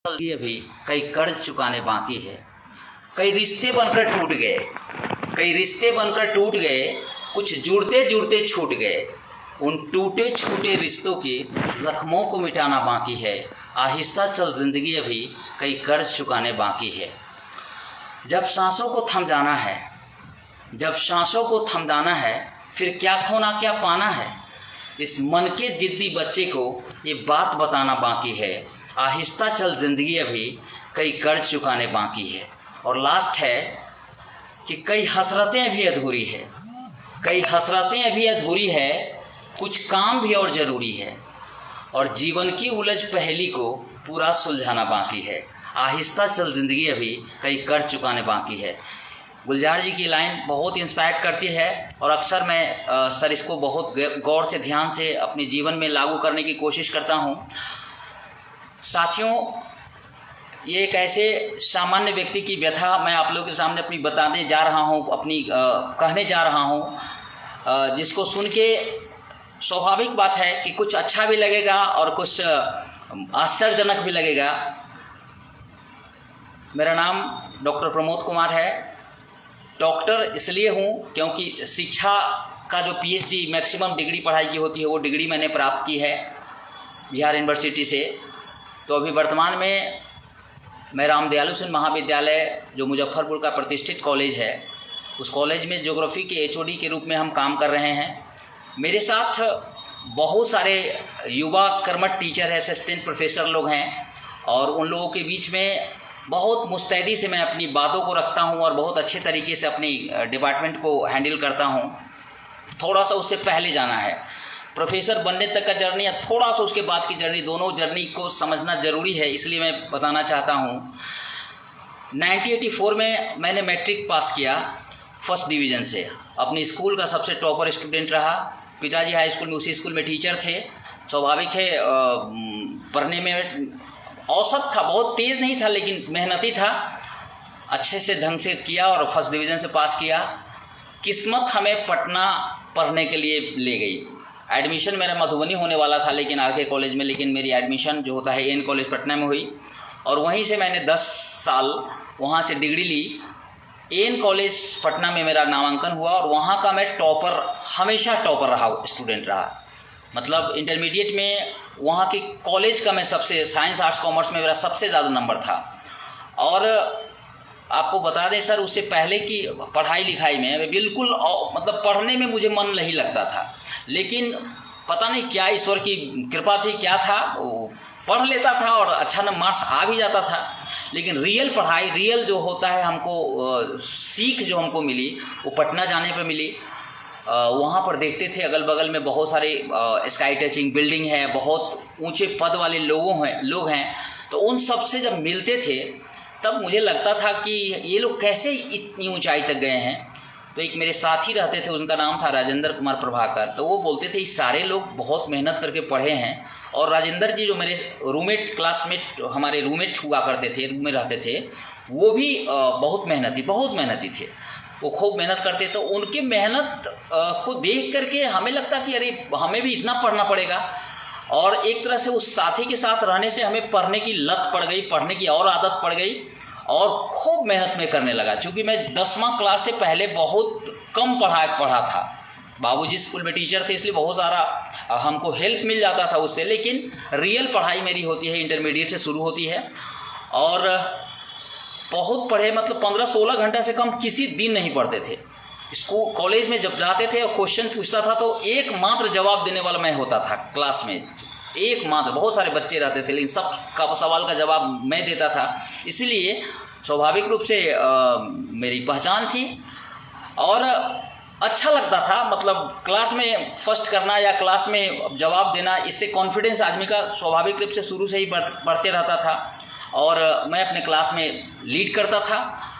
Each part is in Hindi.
अभी कई कर्ज चुकाने बाकी है। कई रिश्ते बनकर टूट गए, कई रिश्ते बनकर टूट गए, कुछ जुड़ते जुड़ते छूट गए। उन टूटे छूटे रिश्तों के जख्मों को मिटाना बाकी है। आहिस्ता चल जिंदगी अभी कई कर्ज चुकाने बाकी है। जब सांसों को थम जाना है, जब सांसों को थम जाना है, फिर क्या खोना क्या पाना है। इस मन के जिद्दी बच्चे को ये बात बताना बाकी है। आहिस्ता चल जिंदगी अभी कई कर्ज चुकाने बाकी है। और लास्ट है कि कई हसरतें अभी अधूरी है, कई हसरतें अभी अधूरी है, कुछ काम भी और ज़रूरी है। और जीवन की उलझ पहेली को पूरा सुलझाना बाकी है। आहिस्ता चल जिंदगी अभी कई कर्ज चुकाने बाकी है। गुलजार जी की लाइन बहुत इंस्पायर करती है और अक्सर मैं सर इसको बहुत गौर से ध्यान से अपने जीवन में लागू करने की कोशिश करता हूँ। साथियों, ये एक ऐसे सामान्य व्यक्ति की व्यथा मैं आप लोगों के सामने अपनी बताने जा रहा हूँ, अपनी कहने जा रहा हूँ, जिसको सुन के स्वाभाविक बात है कि कुछ अच्छा भी लगेगा और कुछ आश्चर्यजनक भी लगेगा। मेरा नाम डॉक्टर प्रमोद कुमार है। डॉक्टर इसलिए हूँ क्योंकि शिक्षा का जो पीएचडी मैक्सिमम डिग्री पढ़ाई की होती है वो डिग्री मैंने प्राप्त की है बिहार यूनिवर्सिटी से। तो अभी वर्तमान में मैं रामदयालु सिंह महाविद्यालय जो मुजफ्फरपुर का प्रतिष्ठित कॉलेज है, उस कॉलेज में ज्योग्राफी के एचओडी के रूप में हम काम कर रहे हैं। मेरे साथ बहुत सारे युवा कर्मठ टीचर हैं, असिस्टेंट प्रोफेसर लोग हैं और उन लोगों के बीच में बहुत मुस्तैदी से मैं अपनी बातों को रखता हूं और बहुत अच्छे तरीके से अपनी डिपार्टमेंट को हैंडल करता हूं। थोड़ा सा उससे पहले जाना है, प्रोफेसर बनने तक का जर्नी या थोड़ा सा उसके बाद की जर्नी, दोनों जर्नी को समझना ज़रूरी है, इसलिए मैं बताना चाहता हूँ। 1984 में मैंने मैट्रिक पास किया फर्स्ट डिवीज़न से। अपने स्कूल का सबसे टॉपर स्टूडेंट रहा। पिताजी हाई स्कूल में, उसी स्कूल में टीचर थे। स्वाभाविक है, पढ़ने में औसत था, बहुत तेज़ नहीं था लेकिन मेहनती था। अच्छे से ढंग से किया और फर्स्ट डिवीज़न से पास किया। किस्मत हमें पटना पढ़ने के लिए ले गई। एडमिशन मेरा मधुबनी होने वाला था लेकिन आरके कॉलेज में, लेकिन मेरी एडमिशन जो होता है एन कॉलेज पटना में हुई और वहीं से मैंने 10 साल वहाँ से डिग्री ली। एन कॉलेज पटना में मेरा नामांकन हुआ और वहाँ का मैं टॉपर, हमेशा टॉपर रहा, स्टूडेंट रहा। मतलब इंटरमीडिएट में वहाँ के कॉलेज का मैं सबसे, साइंस आर्ट्स कॉमर्स में मेरा सबसे ज़्यादा नंबर था। और आपको बता दें सर, उससे पहले की पढ़ाई लिखाई में बिल्कुल मतलब पढ़ने में मुझे मन नहीं लगता था, लेकिन पता नहीं क्या ईश्वर की कृपा थी, क्या था, वो पढ़ लेता था और अच्छा न मार्क्स आ भी जाता था। लेकिन रियल पढ़ाई, रियल जो होता है, हमको सीख जो हमको मिली वो पटना जाने पे मिली। वहाँ पर देखते थे अगल बगल में बहुत सारे स्काई टचिंग बिल्डिंग है, बहुत ऊंचे पद वाले लोग हैं। तो उन सब से जब मिलते थे तब मुझे लगता था कि ये लोग कैसे इतनी ऊंचाई तक गए हैं। तो एक मेरे साथी रहते थे, उनका नाम था राजेंद्र कुमार प्रभाकर। तो वो बोलते थे ये सारे लोग बहुत मेहनत करके पढ़े हैं। और राजेंद्र जी जो मेरे रूममेट, क्लासमेट, हमारे रूममेट हुआ करते थे, रूम में रहते थे, वो भी बहुत मेहनती थे। वो खूब मेहनत करते। तो उनके मेहनत को देख करके हमें लगता कि अरे हमें भी इतना पढ़ना पड़ेगा। और एक तरह से उस साथी के साथ रहने से हमें पढ़ने की लत पड़ गई, पढ़ने की और आदत पड़ गई और खूब मेहनत में करने लगा। चूँकि मैं 10वां क्लास से पहले बहुत कम पढ़ा था। बाबूजी स्कूल में टीचर थे इसलिए बहुत सारा हमको हेल्प मिल जाता था उससे, लेकिन रियल पढ़ाई मेरी होती है इंटरमीडिएट से शुरू होती है। और बहुत पढ़े, मतलब 15-16 घंटा से कम किसी दिन नहीं पढ़ते थे। स्कूल कॉलेज में जब जाते थे और क्वेश्चन पूछता था तो एकमात्र जवाब देने वाला मैं होता था क्लास में, एकमात्र। बहुत सारे बच्चे रहते थे लेकिन सब का सवाल का जवाब मैं देता था। इसलिए स्वाभाविक रूप से मेरी पहचान थी और अच्छा लगता था। मतलब क्लास में फर्स्ट करना या क्लास में जवाब देना, इससे कॉन्फिडेंस आदमी का स्वाभाविक रूप से शुरू से ही बढ़ते रहता था। और मैं अपने क्लास में लीड करता था।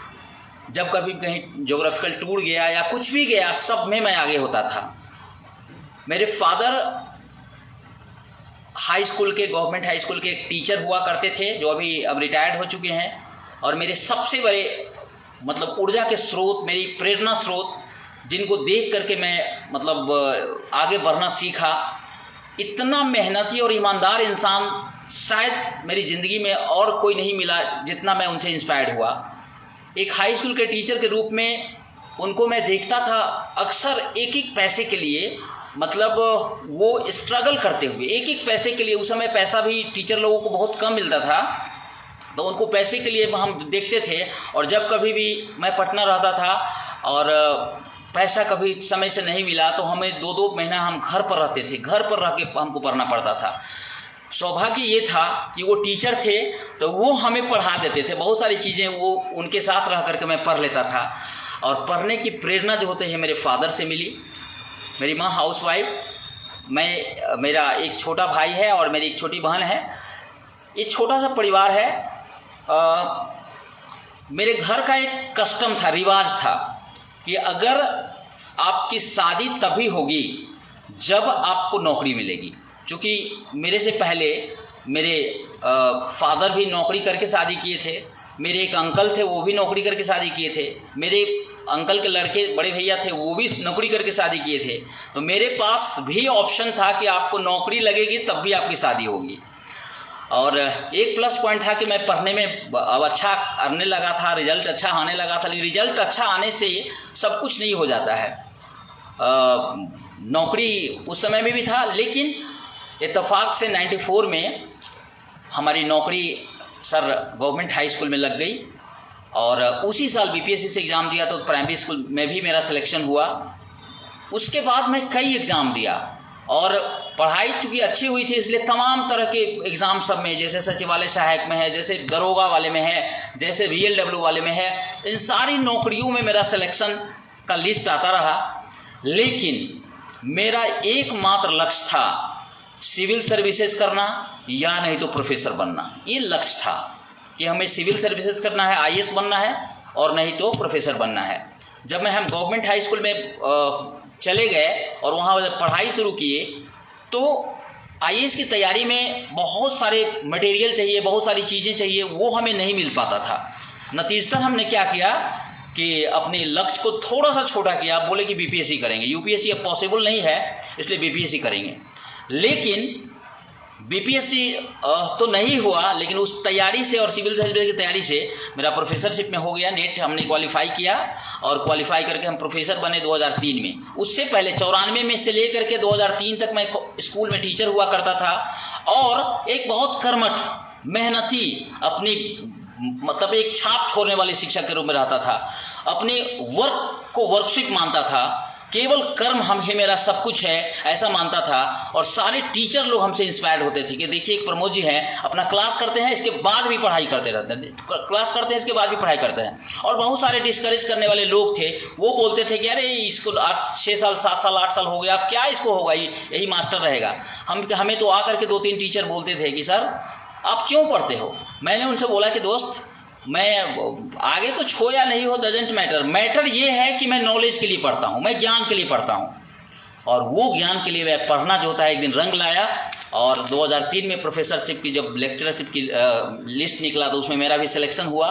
जब कभी कहीं ज्योग्राफिकल टूर गया या कुछ भी गया, सब में मैं आगे होता था। मेरे फादर हाई स्कूल के, गवर्नमेंट हाई स्कूल के एक टीचर हुआ करते थे जो अब रिटायर्ड हो चुके हैं। और मेरे सबसे बड़े मतलब ऊर्जा के स्रोत, मेरी प्रेरणा स्रोत, जिनको देख करके मैं मतलब आगे बढ़ना सीखा। इतना मेहनती और ईमानदार इंसान शायद मेरी ज़िंदगी में और कोई नहीं मिला जितना मैं उनसे इंस्पायर्ड हुआ। एक हाई स्कूल के टीचर के रूप में उनको मैं देखता था अक्सर एक एक पैसे के लिए, मतलब वो स्ट्रगल करते हुए एक एक पैसे के लिए। उस समय पैसा भी टीचर लोगों को बहुत कम मिलता था, तो उनको पैसे के लिए हम देखते थे। और जब कभी भी मैं पटना रहता था और पैसा कभी समय से नहीं मिला तो हमें 2-2 महीना हम घर पर रहते थे, घर पर रह के हमको पढ़ना पड़ता था। सौभाग्य ये था कि वो टीचर थे तो वो हमें पढ़ा देते थे, बहुत सारी चीज़ें वो उनके साथ रह करके मैं पढ़ लेता था। और पढ़ने की प्रेरणा जो होते हैं मेरे फादर से मिली। मेरी माँ हाउसवाइफ, मेरा एक छोटा भाई है और मेरी एक छोटी बहन है। ये छोटा सा परिवार है। मेरे घर का एक कस्टम था, रिवाज था कि अगर आपकी शादी तभी होगी जब आपको नौकरी मिलेगी। क्योंकि मेरे से पहले मेरे फादर भी नौकरी करके शादी किए थे, मेरे एक अंकल थे वो भी नौकरी करके शादी किए थे, मेरे अंकल के लड़के बड़े भैया थे वो भी नौकरी करके शादी किए थे। तो मेरे पास भी ऑप्शन था कि आपको नौकरी लगेगी तब भी आपकी शादी होगी। और एक प्लस पॉइंट था कि मैं पढ़ने में अब अच्छा करने लगा था, रिजल्ट अच्छा आने लगा था। लेकिन रिजल्ट अच्छा आने से सब कुछ नहीं हो जाता है। नौकरी उस समय में भी था, लेकिन इत्तेफाक से 94 में हमारी नौकरी सर गवर्नमेंट हाई स्कूल में लग गई। और उसी साल बीपीएससी से एग्ज़ाम दिया तो प्राइमरी स्कूल में भी मेरा सिलेक्शन हुआ। उसके बाद मैं कई एग्ज़ाम दिया और पढ़ाई चूँकि अच्छी हुई थी इसलिए तमाम तरह के एग्ज़ाम सब में, जैसे सचिवालय सहायक में है, जैसे दरोगा वाले में है, जैसे VLW वाले में है, इन सारी नौकरियों में मेरा सिलेक्शन का लिस्ट आता रहा। लेकिन मेरा एकमात्र लक्ष्य था सिविल सर्विसेज करना या नहीं तो प्रोफेसर बनना। ये लक्ष्य था कि हमें सिविल सर्विसेज करना है, IAS बनना है, और नहीं तो प्रोफेसर बनना है। जब हम गवर्नमेंट हाई स्कूल में चले गए और वहाँ पढ़ाई शुरू किए तो IAS की तैयारी में बहुत सारे मटेरियल चाहिए, बहुत सारी चीज़ें चाहिए, वो हमें नहीं मिल पाता था। नतीजतन हमने क्या किया कि अपने लक्ष्य को थोड़ा सा छोटा किया, बोले कि BPSC करेंगे, UPSC अब पॉसिबल नहीं है इसलिए BPSC करेंगे। लेकिन BPSC तो नहीं हुआ, लेकिन उस तैयारी से और सिविल सर्विस की तैयारी से मेरा प्रोफेसरशिप में हो गया। नेट हमने क्वालिफाई किया और क्वालिफाई करके हम प्रोफेसर बने 2003 में। उससे पहले 94 में से लेकर के 2003 तक मैं स्कूल में टीचर हुआ करता था और एक बहुत कर्मठ, मेहनती, अपनी मतलब एक छाप छोड़ने वाले शिक्षक के रूप में रहता था। अपने वर्क को वर्कशिप मानता था, केवल कर्म हम ही मेरा सब कुछ है ऐसा मानता था। और सारे टीचर लोग हमसे इंस्पायर्ड होते थे कि देखिए एक प्रमोद जी हैं, अपना क्लास करते हैं इसके बाद भी पढ़ाई करते रहते हैं, क्लास करते हैं इसके बाद भी पढ़ाई करते हैं। और बहुत सारे डिस्करेज करने वाले लोग थे, वो बोलते थे कि अरे इसको 6 साल 7 साल 8 साल हो गया, अब क्या इसको होगा, यही मास्टर रहेगा। हमें तो आकर के 2-3 टीचर बोलते थे कि सर आप क्यों पढ़ते हो। मैंने उनसे बोला कि दोस्त मैं आगे कुछ हो या नहीं हो डजेंट मैटर, मैटर ये है कि मैं नॉलेज के लिए पढ़ता हूँ, मैं ज्ञान के लिए पढ़ता हूँ। और वो ज्ञान के लिए वह पढ़ना जो होता है एक दिन रंग लाया। और 2003 में प्रोफेसरशिप की जब लेक्चरशिप की लिस्ट निकला तो उसमें मेरा भी सिलेक्शन हुआ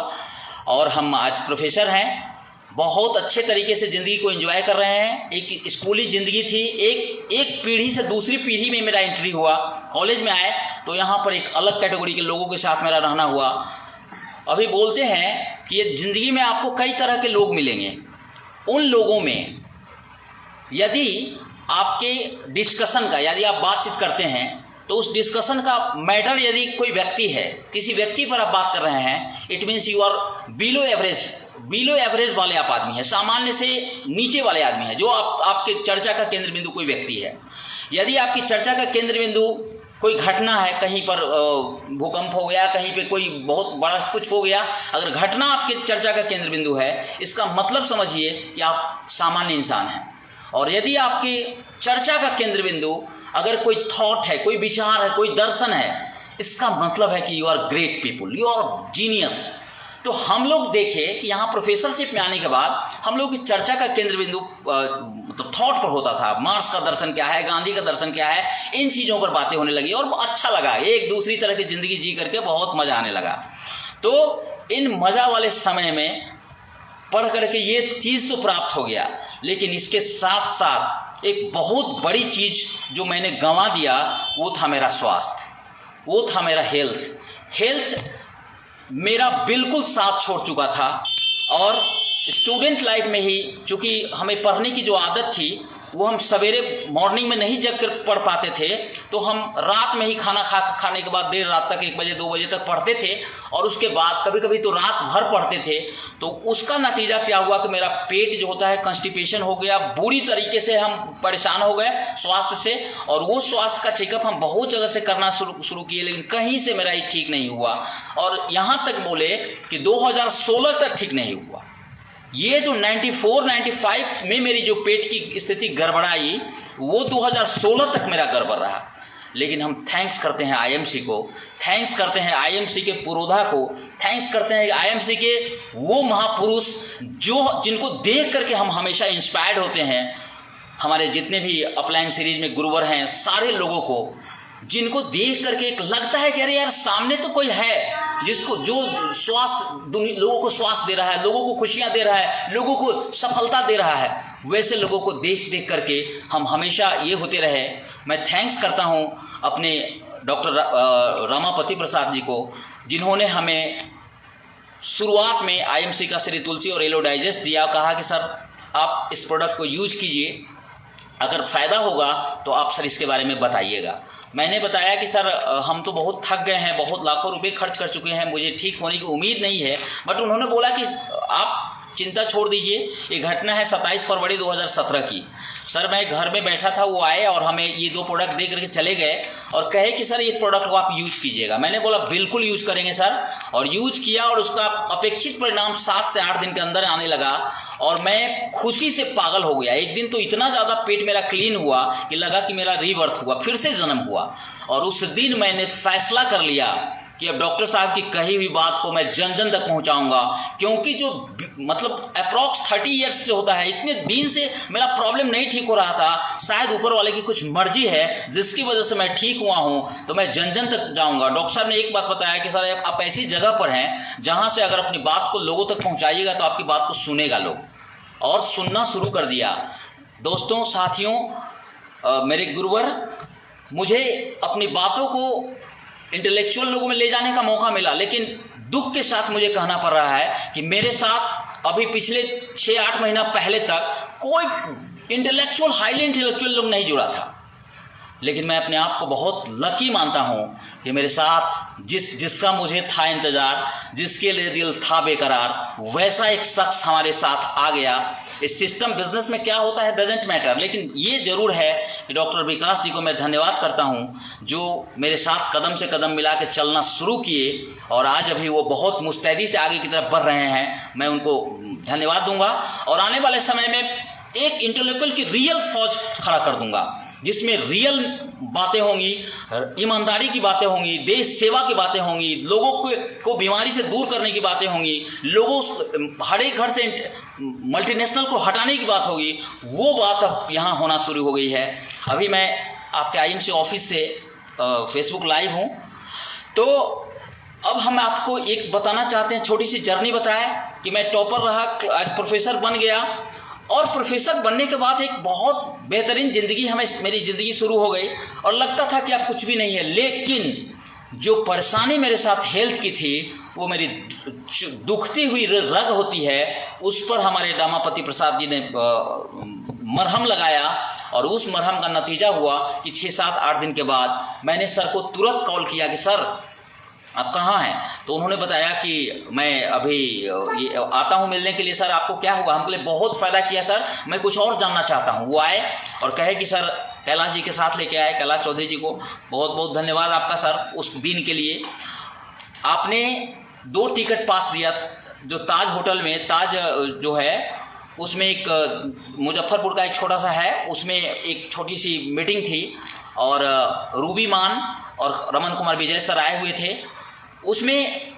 और हम आज प्रोफेसर हैं। बहुत अच्छे तरीके से ज़िंदगी को एंजॉय कर रहे हैं। एक स्कूली ज़िंदगी थी, एक पीढ़ी से दूसरी पीढ़ी में मेरा एंट्री हुआ। कॉलेज में आए तो यहाँ पर एक अलग कैटेगरी के लोगों के साथ मेरा रहना हुआ। अभी बोलते हैं कि ये ज़िंदगी में आपको कई तरह के लोग मिलेंगे। उन लोगों में यदि आपके डिस्कशन का, यदि आप बातचीत करते हैं तो उस डिस्कशन का मैटर यदि कोई व्यक्ति है, किसी व्यक्ति पर आप बात कर रहे हैं, it means you are below average वाले आप आदमी हैं, सामान्य से नीचे वाले आदमी हैं, जो आपके चर्चा का केंद्र बिंदु कोई व्यक्ति है। यदि आपकी चर्चा का केंद्र बिंदु कोई घटना है, कहीं पर भूकंप हो गया, कहीं पे कोई बहुत बड़ा कुछ हो गया, अगर घटना आपके चर्चा का केंद्र बिंदु है, इसका मतलब समझिए कि आप सामान्य इंसान हैं। और यदि आपकी चर्चा का केंद्र बिंदु अगर कोई थॉट है, कोई विचार है, कोई दर्शन है, इसका मतलब है कि you are great people, you are genius. तो हम लोग देखें कि यहाँ प्रोफेसरशिप में आने के बाद हम लोग की चर्चा का केंद्र बिंदु मतलब थॉट पर होता था। मार्क्स का दर्शन क्या है, गांधी का दर्शन क्या है, इन चीज़ों पर बातें होने लगी और अच्छा लगा, एक दूसरी तरह की ज़िंदगी जी करके बहुत मज़ा आने लगा। तो इन मज़ा वाले समय में पढ़ करके ये चीज़ तो प्राप्त हो गया, लेकिन इसके साथ साथ एक बहुत बड़ी चीज़ जो मैंने गंवा दिया वो था मेरा स्वास्थ्य। वो था मेरा हेल्थ मेरा बिल्कुल साथ छोड़ चुका था। और स्टूडेंट लाइफ में ही चूँकि हमें पढ़ने की जो आदत थी वो हम सवेरे मॉर्निंग में नहीं जग कर पढ़ पाते थे, तो हम रात में ही खाने के बाद देर रात तक 1 बजे 2 बजे तक पढ़ते थे, और उसके बाद कभी कभी तो रात भर पढ़ते थे। तो उसका नतीजा क्या हुआ कि मेरा पेट जो होता है कंस्टिपेशन हो गया, बुरी तरीके से हम परेशान हो गए स्वास्थ्य से। और वो स्वास्थ्य का चेकअप हम बहुत जगह से करना शुरू किए, लेकिन कहीं से मेरा ये ठीक नहीं हुआ। और यहाँ तक बोले कि 2016 तक ठीक नहीं हुआ। ये जो 94-95 में मेरी जो पेट की स्थिति गड़बड़ाई, वो 2016 तक मेरा गड़बड़ रहा। लेकिन हम थैंक्स करते हैं आईएमसी को, थैंक्स करते हैं आईएमसी के पुरोधा को, थैंक्स करते हैं आईएमसी के वो महापुरुष जिनको देख करके हम हमेशा इंस्पायर्ड होते हैं। हमारे जितने भी अपलाइन सीरीज में गुरुवर हैं, सारे लोगों को जिनको देख करके एक लगता है कि अरे यार सामने तो कोई है जिसको जो लोगों को स्वास्थ्य दे रहा है, लोगों को खुशियां दे रहा है, लोगों को सफलता दे रहा है। वैसे लोगों को देख देख करके हम हमेशा ये होते रहे। मैं थैंक्स करता हूँ अपने डॉक्टर रमापति प्रसाद जी को, जिन्होंने हमें शुरुआत में आईएमसी का श्री तुलसी और येलो डाइजेस्ट दिया। कहा कि सर आप इस प्रोडक्ट को यूज कीजिए, अगर फ़ायदा होगा तो आप सर इसके बारे में बताइएगा। मैंने बताया कि सर हम तो बहुत थक गए हैं, बहुत लाखों रुपए खर्च कर चुके हैं, मुझे ठीक होने की उम्मीद नहीं है। बट उन्होंने बोला कि आप चिंता छोड़ दीजिए, ये घटना है 27 फरवरी 2017 की। सर मैं घर में बैठा था, वो आए और हमें ये 2 प्रोडक्ट दे करके चले गए और कहे कि सर ये प्रोडक्ट को आप यूज़ कीजिएगा। मैंने बोला बिल्कुल यूज़ करेंगे सर, और यूज़ किया और उसका अपेक्षित परिणाम 7 से 8 दिन के अंदर आने लगा और मैं खुशी से पागल हो गया। एक दिन तो इतना ज़्यादा पेट मेरा क्लीन हुआ कि लगा कि मेरा रीबर्थ हुआ, फिर से जन्म हुआ। और उस दिन मैंने फैसला कर लिया कि अब डॉक्टर साहब की कही हुई बात को मैं जन जन तक पहुंचाऊंगा, क्योंकि जो मतलब अप्रॉक्स 30 ईयर्स से होता है, इतने दिन से मेरा प्रॉब्लम नहीं ठीक हो रहा था। शायद ऊपर वाले की कुछ मर्जी है जिसकी वजह से मैं ठीक हुआ हूं, तो मैं जन जन तक जाऊंगा। डॉक्टर साहब ने एक बात बताया कि सर आप ऐसी जगह पर हैं जहां से अगर अपनी बात को लोगों तक पहुंचाइएगा तो आपकी बात को सुनेगा लोग, और सुनना शुरू कर दिया। दोस्तों, साथियों, मेरे गुरुवर, मुझे अपनी बातों को इंटेलेक्चुअल लोगों में ले जाने का मौका मिला, लेकिन दुख के साथ मुझे कहना पड़ रहा है कि मेरे साथ अभी पिछले 6-8 महीना पहले तक कोई हाईली इंटेलेक्चुअल लोग नहीं जुड़ा था। लेकिन मैं अपने आप को बहुत लकी मानता हूं कि मेरे साथ जिसका मुझे था इंतजार, जिसके लिए दिल था बेकरार, वैसा एक शख्स हमारे साथ आ गया। इस सिस्टम बिजनेस में क्या होता है डजेंट मैटर, लेकिन ये जरूर है कि डॉक्टर विकास जी को मैं धन्यवाद करता हूं जो मेरे साथ कदम से कदम मिला के चलना शुरू किए, और आज अभी वो बहुत मुस्तैदी से आगे की तरफ बढ़ रहे हैं। मैं उनको धन्यवाद दूंगा और आने वाले समय में एक इंटेलेक्चुअल की रियल फौज खड़ा कर दूंगा, जिसमें रियल बातें होंगी, ईमानदारी की बातें होंगी, देश सेवा की बातें होंगी, लोगों को बीमारी से दूर करने की बातें होंगी, लोगों हर एक घर से मल्टीनेशनल को हटाने की बात होगी। वो बात अब यहाँ होना शुरू हो गई है। अभी मैं आपके आईएमसी ऑफिस से फेसबुक लाइव हूँ, तो अब हम आपको एक बताना चाहते हैं, छोटी सी जर्नी बताए कि मैं टॉपर रहा, आज प्रोफेसर बन गया, और प्रोफेसर बनने के बाद एक बहुत बेहतरीन ज़िंदगी मेरी ज़िंदगी शुरू हो गई और लगता था कि अब कुछ भी नहीं है। लेकिन जो परेशानी मेरे साथ हेल्थ की थी, वो मेरी दुखती हुई रग होती है, उस पर हमारे रमापति प्रसाद जी ने मरहम लगाया, और उस मरहम का नतीजा हुआ कि 6-7-8 दिन के बाद मैंने सर को तुरंत कॉल किया कि सर आप कहाँ हैं। तो उन्होंने बताया कि मैं अभी आता हूँ मिलने के लिए। सर आपको क्या हुआ? हम बोले बहुत फ़ायदा किया सर, मैं कुछ और जानना चाहता हूँ। वो आए और कहे कि सर कैलाश जी के साथ लेके आए, कैलाश चौधरी जी को बहुत बहुत धन्यवाद आपका सर उस दिन के लिए। आपने 2 टिकट पास दिया, जो ताज होटल में, ताज जो है उसमें एक मुजफ्फरपुर का एक छोटा सा है, उसमें एक छोटी सी मीटिंग थी और रूबी मान और रमन कुमार विजय सर आए हुए थे। उसमें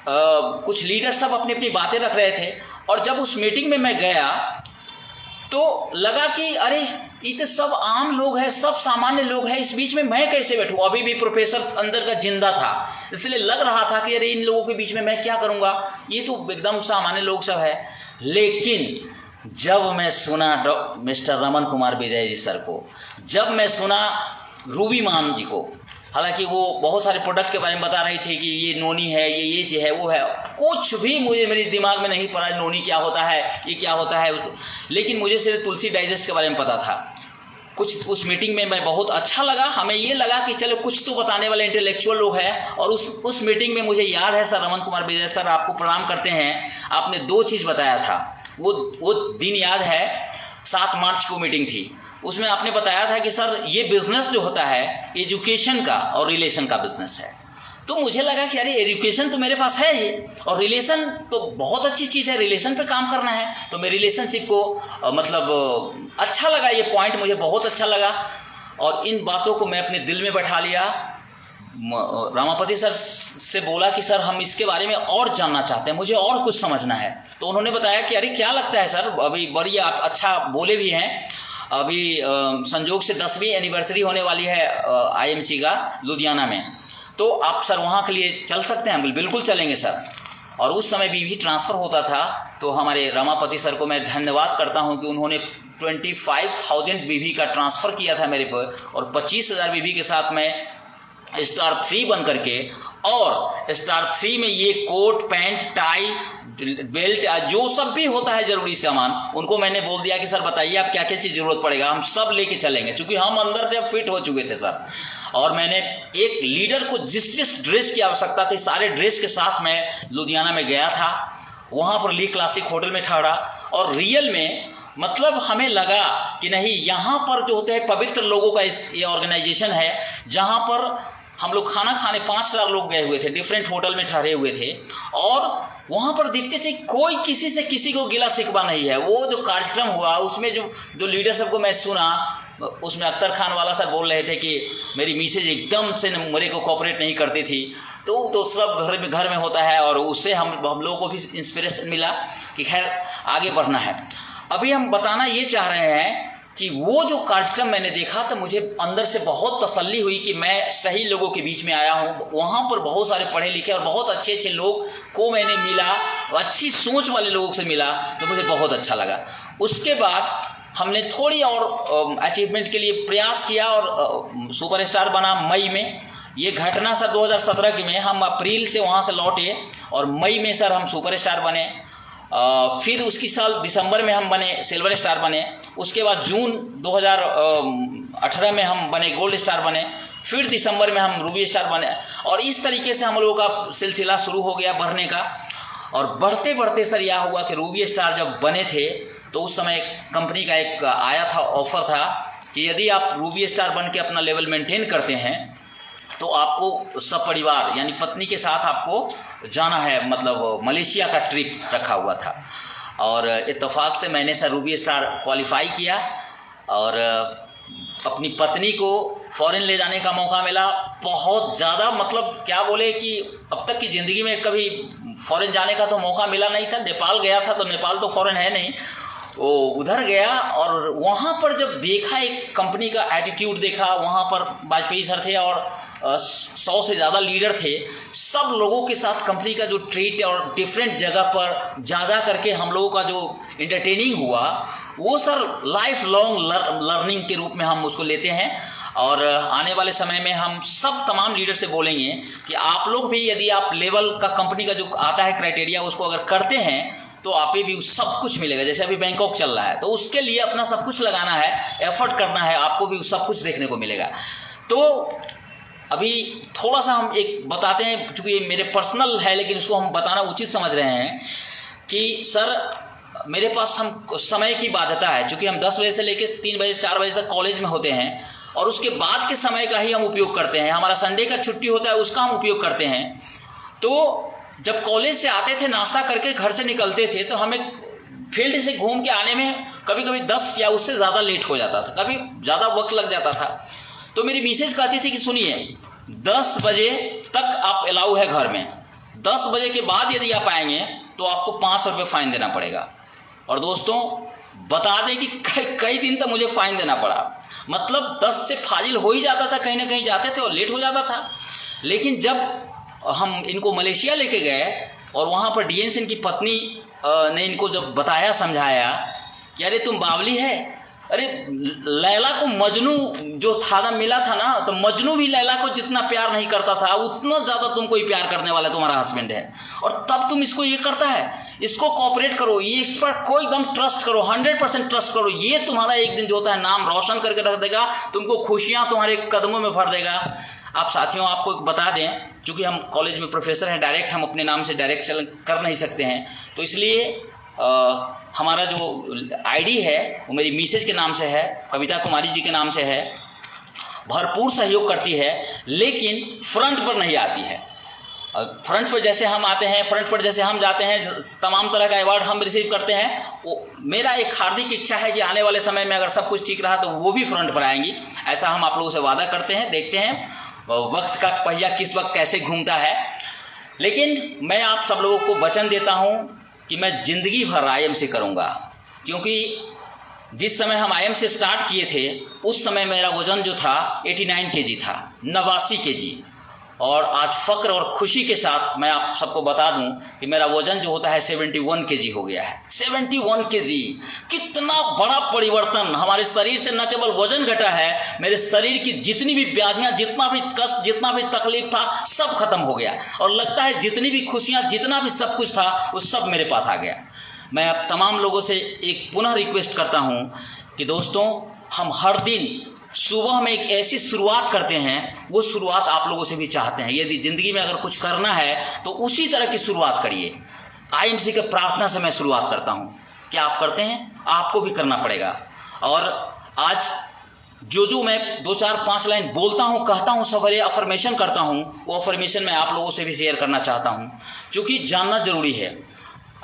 कुछ लीडर सब अपनी अपनी बातें रख रहे थे, और जब उस मीटिंग में मैं गया तो लगा कि अरे ये तो सब आम लोग हैं, सब सामान्य लोग हैं, इस बीच में मैं कैसे बैठूं। अभी भी प्रोफेसर अंदर का जिंदा था, इसलिए लग रहा था कि अरे इन लोगों के बीच में मैं क्या करूंगा, ये तो एकदम सामान्य लोग सब है। लेकिन जब मैं सुना मिस्टर रमन कुमार विजय जी सर को, जब मैं सुना रूबी मान जी को, हालांकि वो बहुत सारे प्रोडक्ट के बारे में बता रही थी कि ये नोनी है, ये चीज़ है, वो है, कुछ भी मुझे मेरे दिमाग में नहीं पड़ा नोनी क्या होता है, ये क्या होता है। लेकिन मुझे सिर्फ तुलसी डाइजेस्ट के बारे में पता था। कुछ उस मीटिंग में मैं बहुत अच्छा लगा, हमें ये लगा कि चलो कुछ तो बताने वाले इंटेलेक्चुअल लोग हैं। और उस मीटिंग में मुझे याद है सर रमन कुमार विजय सर, आपको प्रणाम करते हैं, आपने 2 चीज़ बताया था। वो दिन याद है, 7 मार्च को मीटिंग थी, उसमें आपने बताया था कि सर ये बिजनेस जो होता है एजुकेशन का और रिलेशन का बिजनेस है। तो मुझे लगा कि अरे एजुकेशन तो मेरे पास है ही और रिलेशन तो बहुत अच्छी चीज़ है, रिलेशन पे काम करना है। तो मैं रिलेशनशिप को मतलब अच्छा लगा, ये पॉइंट मुझे बहुत अच्छा लगा और इन बातों को मैं अपने दिल में बैठा लिया। रामापति सर से बोला कि सर हम इसके बारे में और जानना चाहते हैं, मुझे और कुछ समझना है। तो उन्होंने बताया कि अरे क्या लगता है सर, अभी बड़ी आप अच्छा बोले भी हैं, अभी संजोग से 10वीं एनिवर्सरी होने वाली है IMC का लुधियाना में, तो आप सर वहाँ के लिए चल सकते हैं? बिल्कुल चलेंगे सर। और उस समय बीवी ट्रांसफ़र होता था, तो हमारे रमापति सर को मैं धन्यवाद करता हूँ कि उन्होंने 25,000 बीवी का ट्रांसफ़र किया था मेरे पर, और 25,000 बीवी के साथ मैं स्टार 3 बन करके, और स्टार 3 में ये कोट पैंट टाई बेल्ट जो सब भी होता है ज़रूरी सामान, उनको मैंने बोल दिया कि सर बताइए आप क्या क्या चीज़ ज़रूरत पड़ेगा, हम सब लेके चलेंगे, क्योंकि हम अंदर से अब फिट हो चुके थे सर। और मैंने एक लीडर को जिस ड्रेस की आवश्यकता थी सारे ड्रेस के साथ मैं लुधियाना में गया था, वहाँ पर ली क्लासिक होटल में ठहरा। और रियल में मतलब हमें लगा कि नहीं, यहाँ पर जो होते हैं पवित्र लोगों का ये ऑर्गेनाइजेशन है, जहाँ पर हम लोग खाना खाने 5,000 लोग गए हुए थे, डिफरेंट होटल में ठहरे हुए थे, और वहाँ पर देखते थे कोई किसी से किसी को गिला शिकवा नहीं है। वो जो कार्यक्रम हुआ उसमें जो लीडर सबको मैं सुना, उसमें अख्तर खान वाला सर बोल रहे थे कि मेरी मिसेज एकदम से मेरे को कोऑपरेट नहीं करती थी, तो सब घर में होता है, और उससे हम लोगों को भी इंस्पिरेशन मिला कि खैर आगे बढ़ना है। अभी हम बताना ये चाह रहे हैं कि वो जो कार्यक्रम मैंने देखा तो मुझे अंदर से बहुत तसल्ली हुई कि मैं सही लोगों के बीच में आया हूँ। वहाँ पर बहुत सारे पढ़े लिखे और बहुत अच्छे अच्छे लोग को मैंने मिला, अच्छी सोच वाले लोगों से मिला, तो मुझे बहुत अच्छा लगा। उसके बाद हमने थोड़ी और अचीवमेंट के लिए प्रयास किया और सुपरस्टार बना मई में। ये घटना सर 2017 में, हम अप्रैल से वहाँ से लौटे और मई में सर हम सुपरस्टार बने। फिर उसकी साल दिसंबर में हम बने सिल्वर स्टार बने। उसके बाद जून 2018 में हम बने गोल्ड स्टार बने। फिर दिसंबर में हम रूबी स्टार बने, और इस तरीके से हम लोगों का सिलसिला शुरू हो गया बढ़ने का। और बढ़ते बढ़ते सर यह हुआ कि रूबी स्टार जब बने थे तो उस समय कंपनी का एक आया था, ऑफर था कि यदि आप रूबी स्टार बन के अपना लेवल मेंटेन करते हैं तो आपको सपरिवार यानी पत्नी के साथ आपको जाना है, मतलब मलेशिया का ट्रिप रखा हुआ था। और इत्तेफाक से मैंने सर रूबी स्टार क्वालिफाई किया और अपनी पत्नी को फॉरेन ले जाने का मौका मिला। बहुत ज़्यादा मतलब क्या बोले कि अब तक की ज़िंदगी में कभी फॉरेन जाने का तो मौका मिला नहीं था। नेपाल गया था, तो नेपाल तो फॉरेन है नहीं, वो उधर गया और वहाँ पर जब देखा एक कंपनी का एटीट्यूड देखा, वहाँ पर वाजपेयी सर थे और 100 से ज़्यादा लीडर थे। सब लोगों के साथ कंपनी का जो ट्रीट और डिफरेंट जगह पर जा करके हम लोगों का जो एंटरटेनिंग हुआ, वो सर लाइफ लॉन्ग लर्निंग के रूप में हम उसको लेते हैं। और आने वाले समय में हम सब तमाम लीडर से बोलेंगे कि आप लोग भी यदि आप लेवल का कंपनी का जो आता है क्राइटेरिया उसको अगर करते हैं तो आप भी सब कुछ मिलेगा। जैसे अभी बैंकॉक चल रहा है तो उसके लिए अपना सब कुछ लगाना है, एफर्ट करना है, आपको भी सब कुछ देखने को मिलेगा। तो अभी थोड़ा सा हम एक बताते हैं, चूँकि ये मेरे पर्सनल है लेकिन उसको हम बताना उचित समझ रहे हैं कि सर मेरे पास हम समय की बाध्यता है, चूँकि हम 10 बजे से लेकर 3 बजे 4 बजे तक कॉलेज में होते हैं और उसके बाद के समय का ही हम उपयोग करते हैं। हमारा संडे का छुट्टी होता है उसका हम उपयोग करते हैं। तो जब कॉलेज से आते थे नाश्ता करके घर से निकलते थे तो हमें फील्ड से घूम के आने में कभी कभी 10 या उससे ज़्यादा लेट हो जाता था, कभी ज़्यादा वक्त लग जाता था। तो मेरी मिसेज कहती थी कि सुनिए 10 बजे तक आप अलाउ है घर में, 10 बजे के बाद यदि आप आएंगे तो आपको 500 रुपये फ़ाइन देना पड़ेगा। और दोस्तों बता दें कि कई दिन तक मुझे फ़ाइन देना पड़ा, मतलब 10 से फाजिल हो ही जाता था, कहीं ना कहीं जाते थे और लेट हो जाता था। लेकिन जब हम इनको मलेशिया लेके गए और वहाँ पर डीएन से इनकी पत्नी ने इनको जब बताया समझाया कि अरे तुम बावली है, अरे लैला को मजनू जो था ना मिला था ना, तो मजनू भी लैला को जितना प्यार नहीं करता था उतना ज़्यादा तुमको ही प्यार करने वाला तुम्हारा हस्बैंड है, और तब तुम इसको ये करता है। इसको कॉपरेट करो, ये इस पर कोई एकदम ट्रस्ट करो, 100% ट्रस्ट करो। ये तुम्हारा एक दिन जो होता है नाम रोशन करके रख देगा, तुमको खुशियाँ तुम्हारे कदमों में भर देगा। आप साथियों, आपको बता दें, चूँकि हम कॉलेज में प्रोफेसर हैं, डायरेक्ट हम अपने नाम से डायरेक्ट चलन कर नहीं सकते हैं, तो इसलिए हमारा जो आईडी है वो मेरी मिसेज के नाम से है, कविता कुमारी जी के नाम से है। भरपूर सहयोग करती है, लेकिन फ्रंट पर नहीं आती है। फ्रंट पर जैसे हम आते हैं, फ्रंट पर जैसे हम जाते हैं, तमाम तरह का अवार्ड हम रिसीव करते हैं। वो मेरा एक हार्दिक इच्छा है कि आने वाले समय में अगर सब कुछ ठीक रहा तो वो भी फ्रंट पर आएंगी। ऐसा हम आप लोगों से वादा करते हैं। देखते हैं वक्त का पहिया किस वक्त कैसे घूमता है, लेकिन मैं आप सब लोगों को वचन देता हूँ कि मैं ज़िंदगी भर IMC करूँगा, क्योंकि जिस समय हम IMC स्टार्ट किए थे उस समय मेरा वज़न जो था 89 kg था, 89 kg। और आज फ़क्र और खुशी के साथ मैं आप सबको बता दूं कि मेरा वज़न जो होता है 71 kg हो गया है। 71 kg, कितना बड़ा परिवर्तन हमारे शरीर से। न केवल वज़न घटा है, मेरे शरीर की जितनी भी व्याधियाँ, जितना भी कष्ट, जितना भी तकलीफ था, सब खत्म हो गया। और लगता है जितनी भी खुशियाँ, जितना भी सब कुछ था, वो सब मेरे पास आ गया। मैं अब तमाम लोगों से एक पुनः रिक्वेस्ट करता हूँ कि दोस्तों, हम हर दिन सुबह में एक ऐसी शुरुआत करते हैं, वो शुरुआत आप लोगों से भी चाहते हैं। यदि ज़िंदगी में अगर कुछ करना है तो उसी तरह की शुरुआत करिए। IMC के प्रार्थना से मैं शुरुआत करता हूँ। क्या आप करते हैं? आपको भी करना पड़ेगा। और आज जो मैं 2, 4, 5 लाइन बोलता हूँ, कहता हूँ, सवेरे अफर्मेशन करता हूँ, वो अफर्मेशन मैं आप लोगों से भी शेयर करना चाहता हूँ, क्योंकि जानना जरूरी है।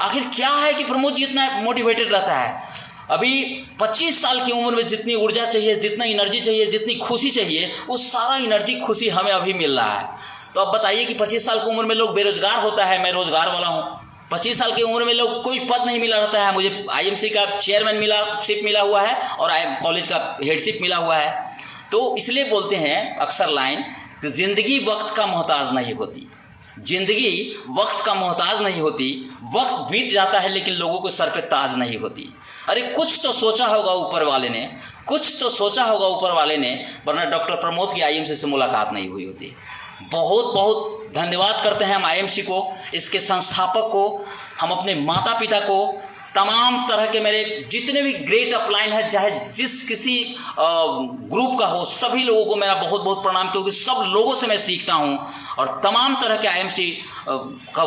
आखिर क्या है कि प्रमोद जी इतना मोटिवेटेड रहता है? अभी 25 साल की उम्र में जितनी ऊर्जा चाहिए, जितना एनर्जी चाहिए, जितनी खुशी चाहिए, वो सारा एनर्जी, खुशी हमें अभी मिल रहा है। तो अब बताइए कि 25 साल की उम्र में लोग बेरोजगार होता है, मैं रोजगार वाला हूँ। 25 साल की उम्र में लोग कोई पद नहीं मिला रहता है, मुझे IMC का चेयरमैन शिप मिला हुआ है और कॉलेज का हेडशिप मिला हुआ है। तो इसलिए बोलते हैं अक्सर लाइन कि जिंदगी वक्त का मोहताज नहीं होती, जिंदगी वक्त का मोहताज नहीं होती। वक्त बीत जाता है लेकिन लोगों को सर पे ताज नहीं होती। अरे कुछ तो सोचा होगा ऊपर वाले ने, कुछ तो सोचा होगा ऊपर वाले ने, वरना डॉक्टर प्रमोद की IMC से मुलाकात नहीं हुई होती। बहुत बहुत धन्यवाद करते हैं हम IMC को, इसके संस्थापक को, हम अपने माता पिता को, तमाम तरह के मेरे जितने भी ग्रेट अपलाइन है, चाहे जिस किसी ग्रुप का हो, सभी लोगों को मेरा बहुत बहुत प्रणाम, क्योंकि सब लोगों से मैं सीखता हूं। और तमाम तरह के IMC का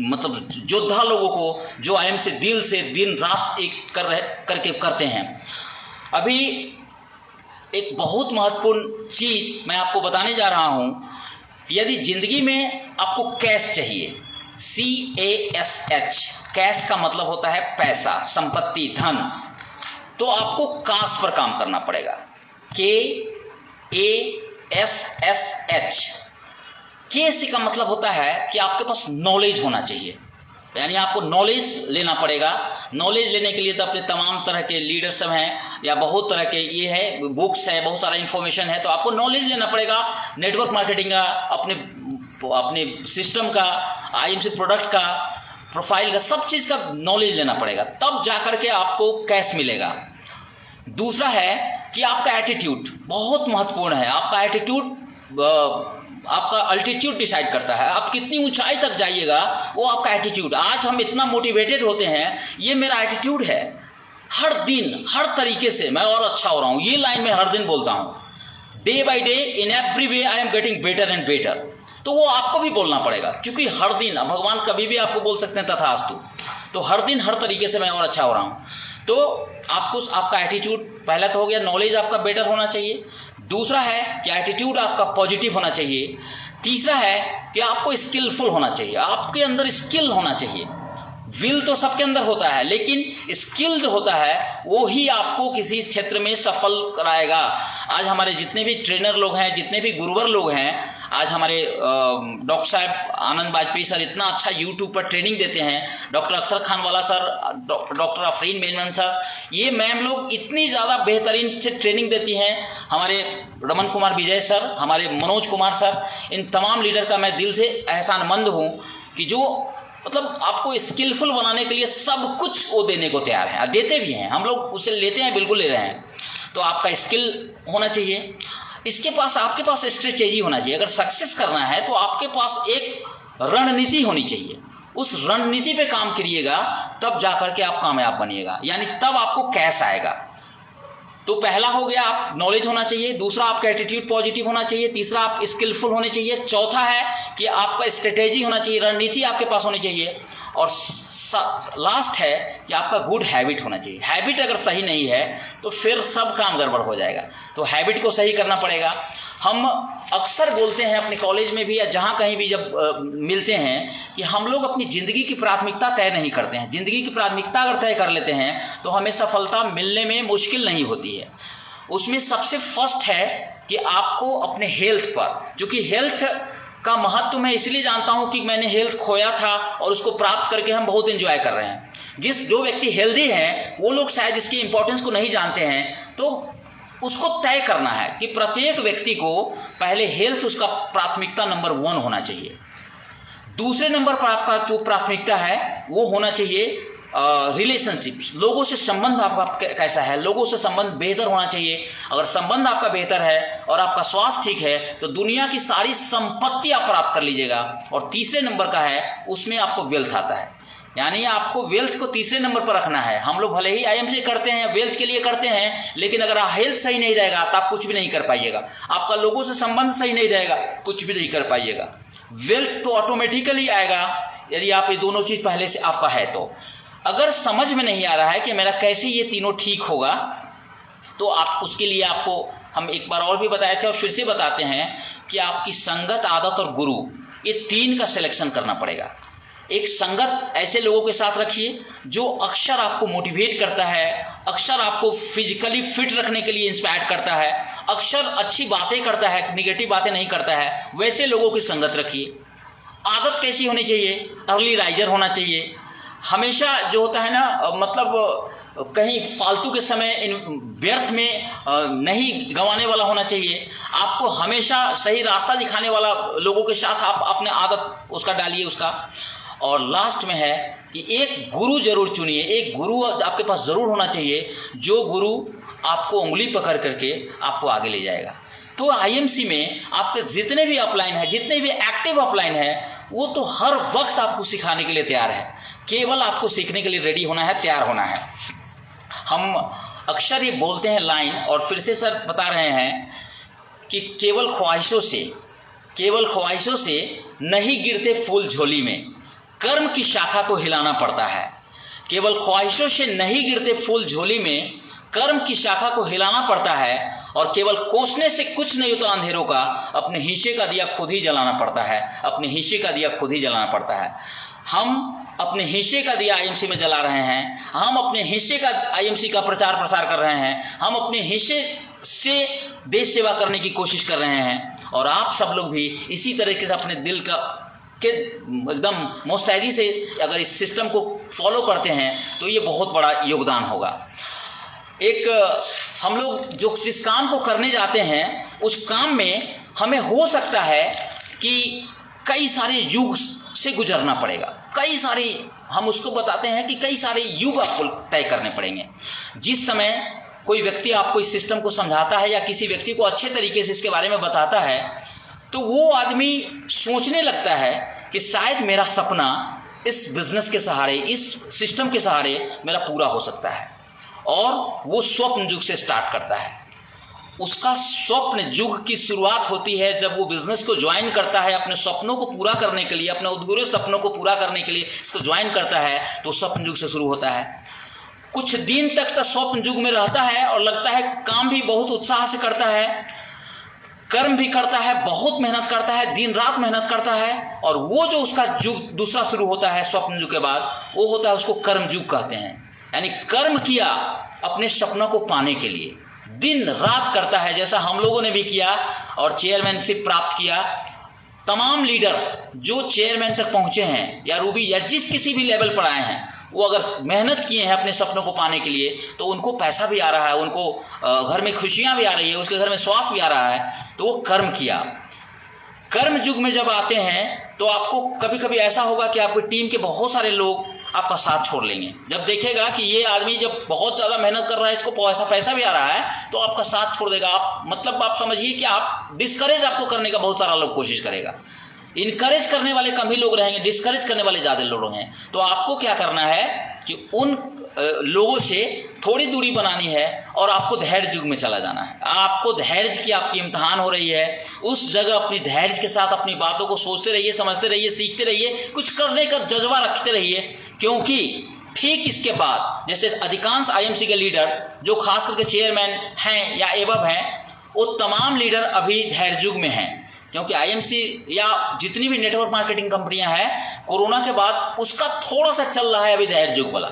मतलब योद्धा लोगों को, जो IMC दिल से दिन रात एक करके करते हैं। अभी एक बहुत महत्वपूर्ण चीज़ मैं आपको बताने जा रहा हूं। यदि ज़िंदगी में आपको कैश चाहिए, CASH, कैश का मतलब होता है पैसा, संपत्ति, धन, तो आपको काश पर काम करना पड़ेगा। KASSH। केस का मतलब होता है कि आपके पास नॉलेज होना चाहिए, यानी आपको नॉलेज लेना पड़ेगा। नॉलेज लेने के लिए तो अपने तमाम तरह के लीडर्स हैं, या बहुत तरह के ये है, बुक्स है, बहुत सारा इन्फॉर्मेशन है, तो आपको नॉलेज लेना पड़ेगा। नेटवर्क मार्केटिंग का, अपने सिस्टम का, IMC प्रोडक्ट का, प्रोफाइल का, सब चीज़ का नॉलेज लेना पड़ेगा, तब जा करके आपको कैश मिलेगा। दूसरा है कि आपका एटीट्यूड बहुत महत्वपूर्ण है। आपका एटीट्यूड आपका अल्टीट्यूड डिसाइड करता है, आप कितनी ऊंचाई तक जाइएगा, वो आपका एटीट्यूड। आज हम इतना मोटिवेटेड होते हैं, ये मेरा एटीट्यूड है। हर दिन हर तरीके से मैं और अच्छा हो रहा हूँ, ये लाइन मैं हर दिन बोलता हूँ। Day by day, in every way I am getting better and better. तो वो आपको भी बोलना पड़ेगा, क्योंकि हर दिन भगवान कभी भी आपको बोल सकते हैं तथास्तु। तो हर दिन हर तरीके से मैं और अच्छा हो रहा हूँ। तो आपको आपका एटीट्यूड पहला तो हो गया, नॉलेज आपका बेटर होना चाहिए। दूसरा है कि एटीट्यूड आपका पॉजिटिव होना चाहिए। तीसरा है कि आपको स्किलफुल होना चाहिए, आपके अंदर स्किल होना चाहिए। विल तो सबके अंदर होता है, लेकिन स्किल जो होता है वो ही आपको किसी क्षेत्र में सफल कराएगा। आज हमारे जितने भी ट्रेनर लोग हैं, जितने भी गुरुवर लोग हैं, आज हमारे डॉक्टर साहब आनंद वाजपेयी सर इतना अच्छा यूट्यूब पर ट्रेनिंग देते हैं, डॉक्टर अख्तर खान वाला sir, doctor Afreen Menon sir, ये मैम लोग इतनी ज़्यादा बेहतरीन से ट्रेनिंग देती हैं। हमारे रमन कुमार विजय सर, हमारे मनोज कुमार सर, इन तमाम लीडर का मैं दिल से एहसानमंद हूँ कि जो मतलब आपको स्किलफुल बनाने के लिए सब कुछ वो देने को तैयार है, देते भी हैं, हम लोग उसे लेते हैं, बिल्कुल ले रहे हैं। तो आपका स्किल होना चाहिए, इसके पास आपके पास स्ट्रेटेजी होना चाहिए। अगर सक्सेस करना है तो आपके पास एक रणनीति होनी चाहिए, उस रणनीति पे काम करिएगा, तब जाकर के आप कामयाब बनिएगा, यानी तब आपको कैश आएगा। तो पहला हो गया, आप नॉलेज होना चाहिए, दूसरा आपका एटीट्यूड पॉजिटिव होना चाहिए, तीसरा आप स्किलफुल होने चाहिए, चौथा है कि आपका स्ट्रेटेजी होना चाहिए, रणनीति आपके पास होनी चाहिए, और लास्ट है कि आपका गुड हैबिट होना चाहिए। हैबिट अगर सही नहीं है तो फिर सब काम गड़बड़ हो जाएगा, तो हैबिट को सही करना पड़ेगा। हम अक्सर बोलते हैं अपने कॉलेज में भी या जहाँ कहीं भी जब मिलते हैं कि हम लोग अपनी ज़िंदगी की प्राथमिकता तय नहीं करते हैं। ज़िंदगी की प्राथमिकता अगर तय कर लेते हैं तो हमें सफलता मिलने में मुश्किल नहीं होती है। उसमें सबसे फर्स्ट है कि आपको अपने हेल्थ पर, चूँकि हेल्थ का महत्व मैं इसलिए जानता हूं कि मैंने हेल्थ खोया था और उसको प्राप्त करके हम बहुत एंजॉय कर रहे हैं। जो व्यक्ति हेल्दी हैं वो लोग शायद इसकी इंपॉर्टेंस को नहीं जानते हैं। तो उसको तय करना है कि प्रत्येक व्यक्ति को पहले हेल्थ उसका प्राथमिकता नंबर 1 होना चाहिए। दूसरे नंबर पर आपका जो प्राथमिकता है वो होना चाहिए रिलेशनशिप्स, लोगों से संबंध आपका कैसा है, लोगों से संबंध बेहतर होना चाहिए। अगर संबंध आपका बेहतर है और आपका स्वास्थ्य ठीक है तो दुनिया की सारी संपत्ति आप प्राप्त कर लीजिएगा। और तीसरे नंबर का है, उसमें आपको वेल्थ आता है, यानी आपको वेल्थ को तीसरे नंबर पर रखना है। हम लोग भले ही आईएमसी करते हैं, वेल्थ के लिए करते हैं, लेकिन अगर हेल्थ सही नहीं रहेगा तो आप कुछ भी नहीं कर पाइएगा। आपका लोगों से संबंध सही नहीं रहेगा, कुछ भी नहीं कर पाइएगा। वेल्थ तो ऑटोमेटिकली आएगा यदि आप ये दोनों चीज पहले से आपका है। तो अगर समझ में नहीं आ रहा है कि मेरा कैसे ये तीनों ठीक होगा, तो आप उसके लिए आपको हम एक बार और भी बताए थे और फिर से बताते हैं कि आपकी संगत, आदत और गुरु, ये 3 का सिलेक्शन करना पड़ेगा। एक संगत ऐसे लोगों के साथ रखिए जो अक्सर आपको मोटिवेट करता है, अक्सर आपको फिजिकली फिट रखने के लिए इंस्पायर करता है, अक्सर अच्छी बातें करता है, निगेटिव बातें नहीं करता है, वैसे लोगों की संगत रखिए। आदत कैसी होनी चाहिए? अर्ली राइजर होना चाहिए। हमेशा जो होता है ना, मतलब कहीं फालतू के समय व्यर्थ में नहीं गंवाने वाला होना चाहिए। आपको हमेशा सही रास्ता दिखाने वाला लोगों के साथ आप अपने आदत उसका डालिए उसका। और लास्ट में है कि एक गुरु जरूर चुनिए, एक गुरु आपके पास जरूर होना चाहिए, जो गुरु आपको उंगली पकड़ करके आपको आगे ले जाएगा। तो आईएमसी में आपके जितने भी अपलाइन है, जितने भी एक्टिव अपलाइन है, वो तो हर वक्त आपको सिखाने के लिए तैयार है। केवल आपको सीखने के लिए रेडी होना है, तैयार होना है। हम अक्सर ये बोलते हैं लाइन, और फिर से सर बता रहे हैं कि केवल ख्वाहिशों से नहीं गिरते फूल झोली में, कर्म की शाखा को हिलाना पड़ता है। केवल ख्वाहिशों से नहीं गिरते फूल झोली में, कर्म की शाखा को हिलाना पड़ता है। और केवल कोसने से कुछ नहीं होता अंधेरों का, अपने हिस्से का दिया खुद ही जलाना पड़ता है, अपने हिस्से का दिया खुद ही जलाना पड़ता है। हम अपने हिस्से का दिया आईएमसी में जला रहे हैं, हम अपने हिस्से का आईएमसी का प्रचार प्रसार कर रहे हैं, हम अपने हिस्से से देश सेवा करने की कोशिश कर रहे हैं। और आप सब लोग भी इसी तरीके से अपने दिल का के एकदम मुस्तैदी से अगर इस सिस्टम को फॉलो करते हैं तो ये बहुत बड़ा योगदान होगा। एक हम लोग जिस काम को करने जाते हैं उस काम में हमें हो सकता है कि कई सारे युग से गुजरना पड़ेगा, कई सारे, हम उसको बताते हैं कि कई सारे युग आपको तय करने पड़ेंगे। जिस समय कोई व्यक्ति आपको इस सिस्टम को समझाता है या किसी व्यक्ति को अच्छे तरीके से इसके बारे में बताता है, तो वो आदमी सोचने लगता है कि शायद मेरा सपना इस बिजनेस के सहारे, इस सिस्टम के सहारे मेरा पूरा हो सकता है। और वो स्वप्न युग से स्टार्ट करता है। उसका स्वप्न युग की शुरुआत होती है जब वो बिजनेस को ज्वाइन करता है, अपने सपनों को पूरा करने के लिए, अपने अधूरे सपनों को पूरा करने के लिए इसको ज्वाइन करता है, तो स्वप्न युग से शुरू होता है। कुछ दिन तक तो स्वप्न युग में रहता है और लगता है काम भी बहुत उत्साह से करता है, कर्म भी करता है, बहुत मेहनत करता है, दिन रात मेहनत करता है। और वो जो उसका युग दूसरा शुरू होता है स्वप्न युग के बाद, वो होता है, उसको कर्म युग कहते हैं। यानी कर्म किया अपने सपनों को पाने के लिए, दिन रात करता है, जैसा हम लोगों ने भी किया और चेयरमैनशिप प्राप्त किया। तमाम लीडर जो चेयरमैन तक पहुंचे हैं या रूबी या जिस किसी भी लेवल पर आए हैं, वो अगर मेहनत किए हैं अपने सपनों को पाने के लिए, तो उनको पैसा भी आ रहा है, उनको घर में खुशियां भी आ रही है, उसके घर में स्वास्थ्य भी आ रहा है, तो वो कर्म किया। कर्म युग में जब आते हैं तो आपको कभी कभी ऐसा होगा कि आपकी टीम के बहुत सारे लोग आपका साथ छोड़ लेंगे। जब देखेगा कि ये आदमी जब बहुत ज़्यादा मेहनत कर रहा है, इसको पैसा भी आ रहा है, तो आपका साथ छोड़ देगा। आप मतलब आप समझिए कि आप डिस्करेज आपको करने का बहुत सारा लोग कोशिश करेगा। इनकरेज करने वाले कम ही लोग रहेंगे, डिस्करेज करने वाले ज़्यादा लोग हैं। तो आपको क्या करना है कि उन लोगों से थोड़ी दूरी बनानी है और आपको धैर्य युग में चला जाना है। आपको धैर्य की आपकी इम्तहान हो रही है, उस जगह अपनी धैर्य के साथ अपनी बातों को सोचते रहिए, समझते रहिए, सीखते रहिए, कुछ करने का जज्बा रखते रहिए। क्योंकि ठीक इसके बाद जैसे अधिकांश आईएमसी के लीडर जो खास करके चेयरमैन हैं या एबव हैं, वो तमाम लीडर अभी धैर्य युग में हैं। क्योंकि आईएमसी या जितनी भी नेटवर्क मार्केटिंग कंपनियां हैं, कोरोना के बाद उसका थोड़ा सा चल रहा है अभी धैर्य युग वाला।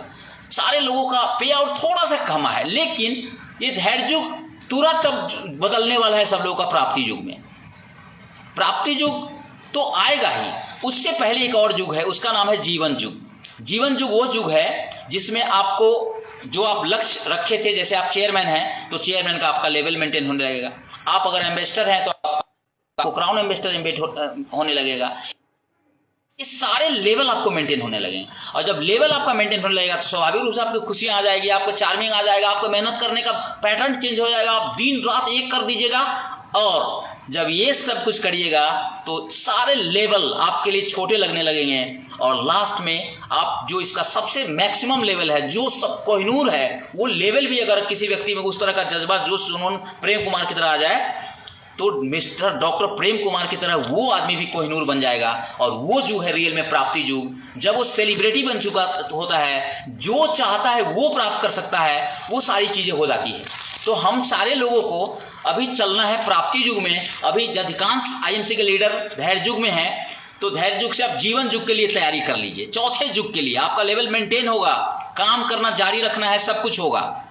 सारे लोगों का पे आउट थोड़ा सा कम है, लेकिन ये धैर्य युग तुरंत अब बदलने वाला है सब लोगों का प्राप्ति युग में। प्राप्ति युग तो आएगा ही, उससे पहले एक और युग है, उसका नाम है जीवन युग। जीवन युग वो युग है जिसमें आपको जो आप लक्ष्य रखे थे, जैसे आप चेयरमैन हैं तो चेयरमैन का आपका लेवल मेंटेन होने लगेगा। आप अगर एम्बेसडर हैं तो आपको क्राउन एम्बेसडर होने लगेगा। ये सारे लेवल आपको मेंटेन होने लगेंगे, और जब लेवल आपका मेंटेन होने लगेगा तो स्वाभाविक रूप से आपको खुशियां आ जाएगी, आपको चार्मिंग आ जाएगा, आपको मेहनत करने का पैटर्न चेंज हो जाएगा, आप दिन रात एक कर दीजिएगा। और जब ये सब कुछ करिएगा तो सारे लेवल आपके लिए छोटे लगने लगेंगे, और लास्ट में आप जो इसका सबसे मैक्सिमम लेवल है, जो सब कोहिनूर है, वो लेवल भी अगर किसी व्यक्ति में उस तरह का जज्बा, जोश, जुनून प्रेम कुमार की तरह आ जाए तो मिस्टर डॉक्टर प्रेम कुमार की तरह वो आदमी भी कोहिनूर बन जाएगा। और वो जो है रियल में प्राप्ति युग, जब वो सेलिब्रिटी बन चुका होता है, जो चाहता है वो प्राप्त कर सकता है, वो सारी चीजें हो जाती है। तो हम सारे लोगों को अभी चलना है प्राप्ति युग में। अभी अधिकांश आईएमसी के लीडर धैर्य युग में हैं, तो धैर्य युग से आप जीवन युग के लिए तैयारी कर लीजिए। चौथे युग के लिए आपका लेवल मेंटेन होगा, काम करना जारी रखना है, सब कुछ होगा।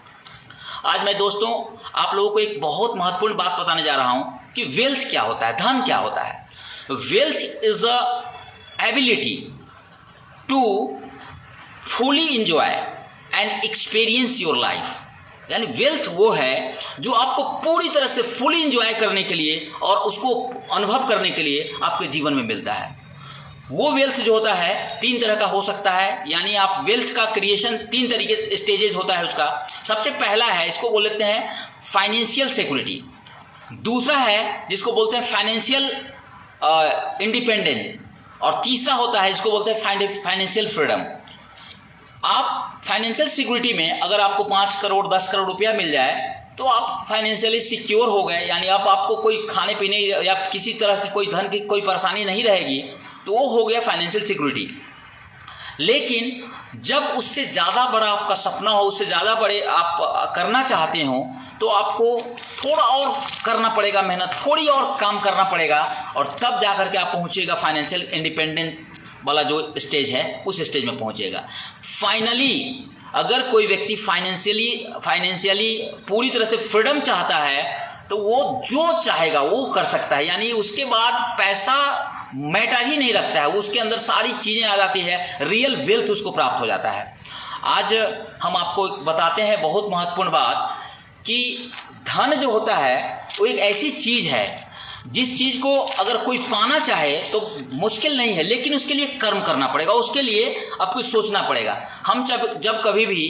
आज मैं दोस्तों आप लोगों को एक बहुत महत्वपूर्ण बात बताने जा रहा हूं कि वेल्थ क्या होता है, धन क्या होता है। Wealth is a ability to fully enjoy and experience your life. यानी वेल्थ वो है जो आपको पूरी तरह से फुली एंजॉय करने के लिए और उसको अनुभव करने के लिए आपके जीवन में मिलता है। वो वेल्थ जो होता है 3 तरह का हो सकता है, यानी आप वेल्थ का क्रिएशन 3 तरीके स्टेजेस होता है उसका। सबसे पहला है, इसको बोल लेते हैं फाइनेंशियल सिक्योरिटी। दूसरा है जिसको बोलते हैं फाइनेंशियल इंडिपेंडेंस, और तीसरा होता है जिसको बोलते हैं फाइनेंशियल फ्रीडम। आप फाइनेंशियल सिक्योरिटी में अगर आपको 5 करोड़ 10 करोड़ रुपया मिल जाए तो आप फाइनेंशियली सिक्योर हो गए, यानी अब आपको कोई खाने पीने या किसी तरह की कोई धन की कोई परेशानी नहीं रहेगी, तो वो हो गया फाइनेंशियल सिक्योरिटी। लेकिन जब उससे ज़्यादा बड़ा आपका सपना हो, उससे ज़्यादा बड़े आप करना चाहते हो, तो आपको थोड़ा और करना पड़ेगा, मेहनत थोड़ी और काम करना पड़ेगा, और तब जा करके आप पहुँचिएगा फाइनेंशियल इंडिपेंडेंट वाला जो स्टेज है, उस स्टेज में पहुँचिएगा। फाइनली अगर कोई व्यक्ति फाइनेंशियली पूरी तरह से फ्रीडम चाहता है तो वो जो चाहेगा वो कर सकता है, यानी उसके बाद पैसा मैटर ही नहीं रखता है, उसके अंदर सारी चीज़ें आ जाती है, रियल वेल्थ उसको प्राप्त हो जाता है। आज हम आपको बताते हैं बहुत महत्वपूर्ण बात कि धन जो होता है वो एक ऐसी चीज़ है जिस चीज़ को अगर कोई पाना चाहे तो मुश्किल नहीं है, लेकिन उसके लिए कर्म करना पड़ेगा, उसके लिए आपको सोचना पड़ेगा। हम जब कभी भी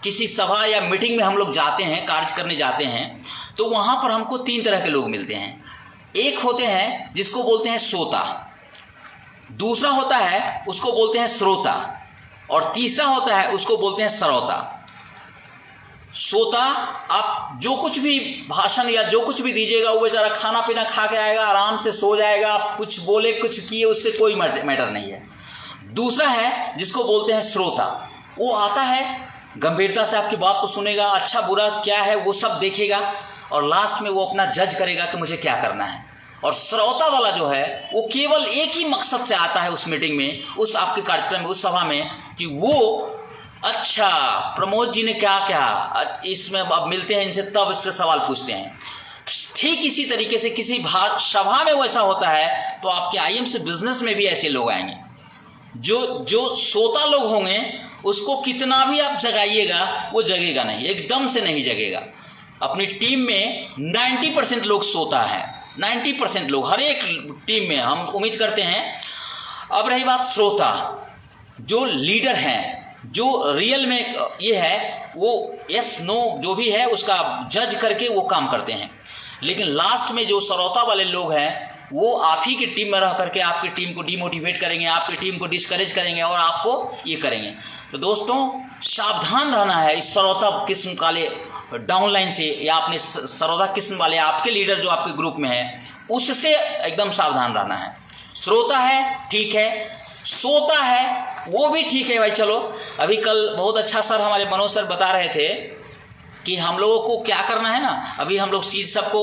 किसी सभा या मीटिंग में हम लोग जाते हैं, कार्य करने जाते हैं, तो वहाँ पर हमको 3 तरह के लोग मिलते हैं। एक होते हैं जिसको बोलते हैं सोता, दूसरा होता है उसको बोलते हैं श्रोता, और तीसरा होता है उसको बोलते हैं श्रोता। सोता, आप जो कुछ भी भाषण या जो कुछ भी दीजिएगा वो बेचारा खाना पीना खा के आएगा, आराम से सो जाएगा, आप कुछ बोले कुछ किए उससे कोई मैटर नहीं है। दूसरा है जिसको बोलते हैं श्रोता, वो आता है गंभीरता से आपकी बात को सुनेगा, अच्छा बुरा क्या है वो सब देखेगा, और लास्ट में वो अपना जज करेगा कि मुझे क्या करना है। और श्रोता वाला जो है वो केवल एक ही मकसद से आता है उस मीटिंग में, उस आपके कार्यक्रम में, उस सभा में, कि वो अच्छा प्रमोद जी ने क्या क्या इसमें अब मिलते हैं इनसे, तब इससे सवाल पूछते हैं। ठीक इसी तरीके से किसी सभा में वैसा होता है तो आपके आईएमसी बिजनेस में भी ऐसे लोग आएंगे। जो सोता लोग होंगे उसको कितना भी आप जगाइएगा वो जगेगा नहीं, एकदम से नहीं जगेगा। अपनी टीम में 90% लोग सोता है, 90% लोग हर एक टीम में। हम उम्मीद करते हैं अब रही बात श्रोता, जो लीडर हैं, जो रियल में ये है वो यस नो जो भी है उसका जज करके वो काम करते हैं, लेकिन लास्ट में जो श्रोता वाले लोग हैं वो आप ही की टीम में रह करके आपकी टीम को डिमोटिवेट करेंगे, आपकी टीम को डिस्करेज करेंगे और आपको ये करेंगे। तो दोस्तों सावधान रहना है इस श्रोता किस्म वाले डाउनलाइन से, या अपने श्रोता किस्म वाले आपके लीडर जो आपके ग्रुप में है उससे एकदम सावधान रहना है। श्रोता है ठीक है, सोता है वो भी ठीक है भाई। चलो अभी कल बहुत अच्छा सर हमारे मनोज सर बता रहे थे कि हम लोगों को क्या करना है ना, अभी हम लोग चीज़ सबको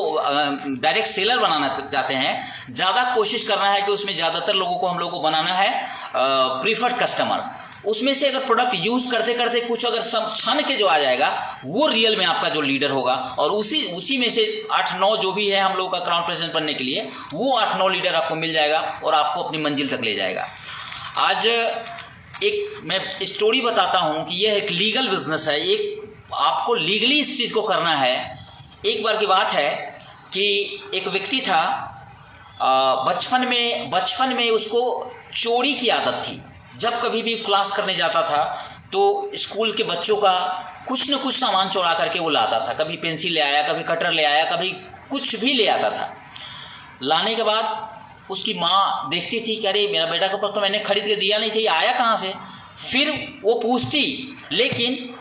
डायरेक्ट सेलर बनाना चाहते हैं, ज़्यादा कोशिश करना है कि उसमें ज़्यादातर लोगों को हम लोग को बनाना है प्रीफर्ड कस्टमर। उसमें से अगर प्रोडक्ट यूज़ करते करते कुछ अगर सब छन के जो आ जाएगा वो रियल में आपका जो लीडर होगा, और उसी में से 8-9 जो भी है हम लोग का क्राउन प्रेजेंट बनने के लिए, वो 8-9 लीडर आपको मिल जाएगा और आपको अपनी मंजिल तक ले जाएगा। आज एक मैं स्टोरी बताता हूँ कि यह एक लीगल बिजनेस है, एक आपको लीगली इस चीज़ को करना है। एक बार की बात है कि एक व्यक्ति था, बचपन में उसको चोरी की आदत थी। जब कभी भी क्लास करने जाता था तो स्कूल के बच्चों का कुछ न कुछ सामान चुरा करके वो लाता था, कभी पेंसिल ले आया, कभी कटर ले आया, कभी कुछ भी ले आता था। लाने के बाद उसकी माँ देखती थी कि अरे मेरा बेटा के पास तो मैंने खरीद के दिया नहीं था, ये आया कहाँ से। फिर वो पूछती, लेकिन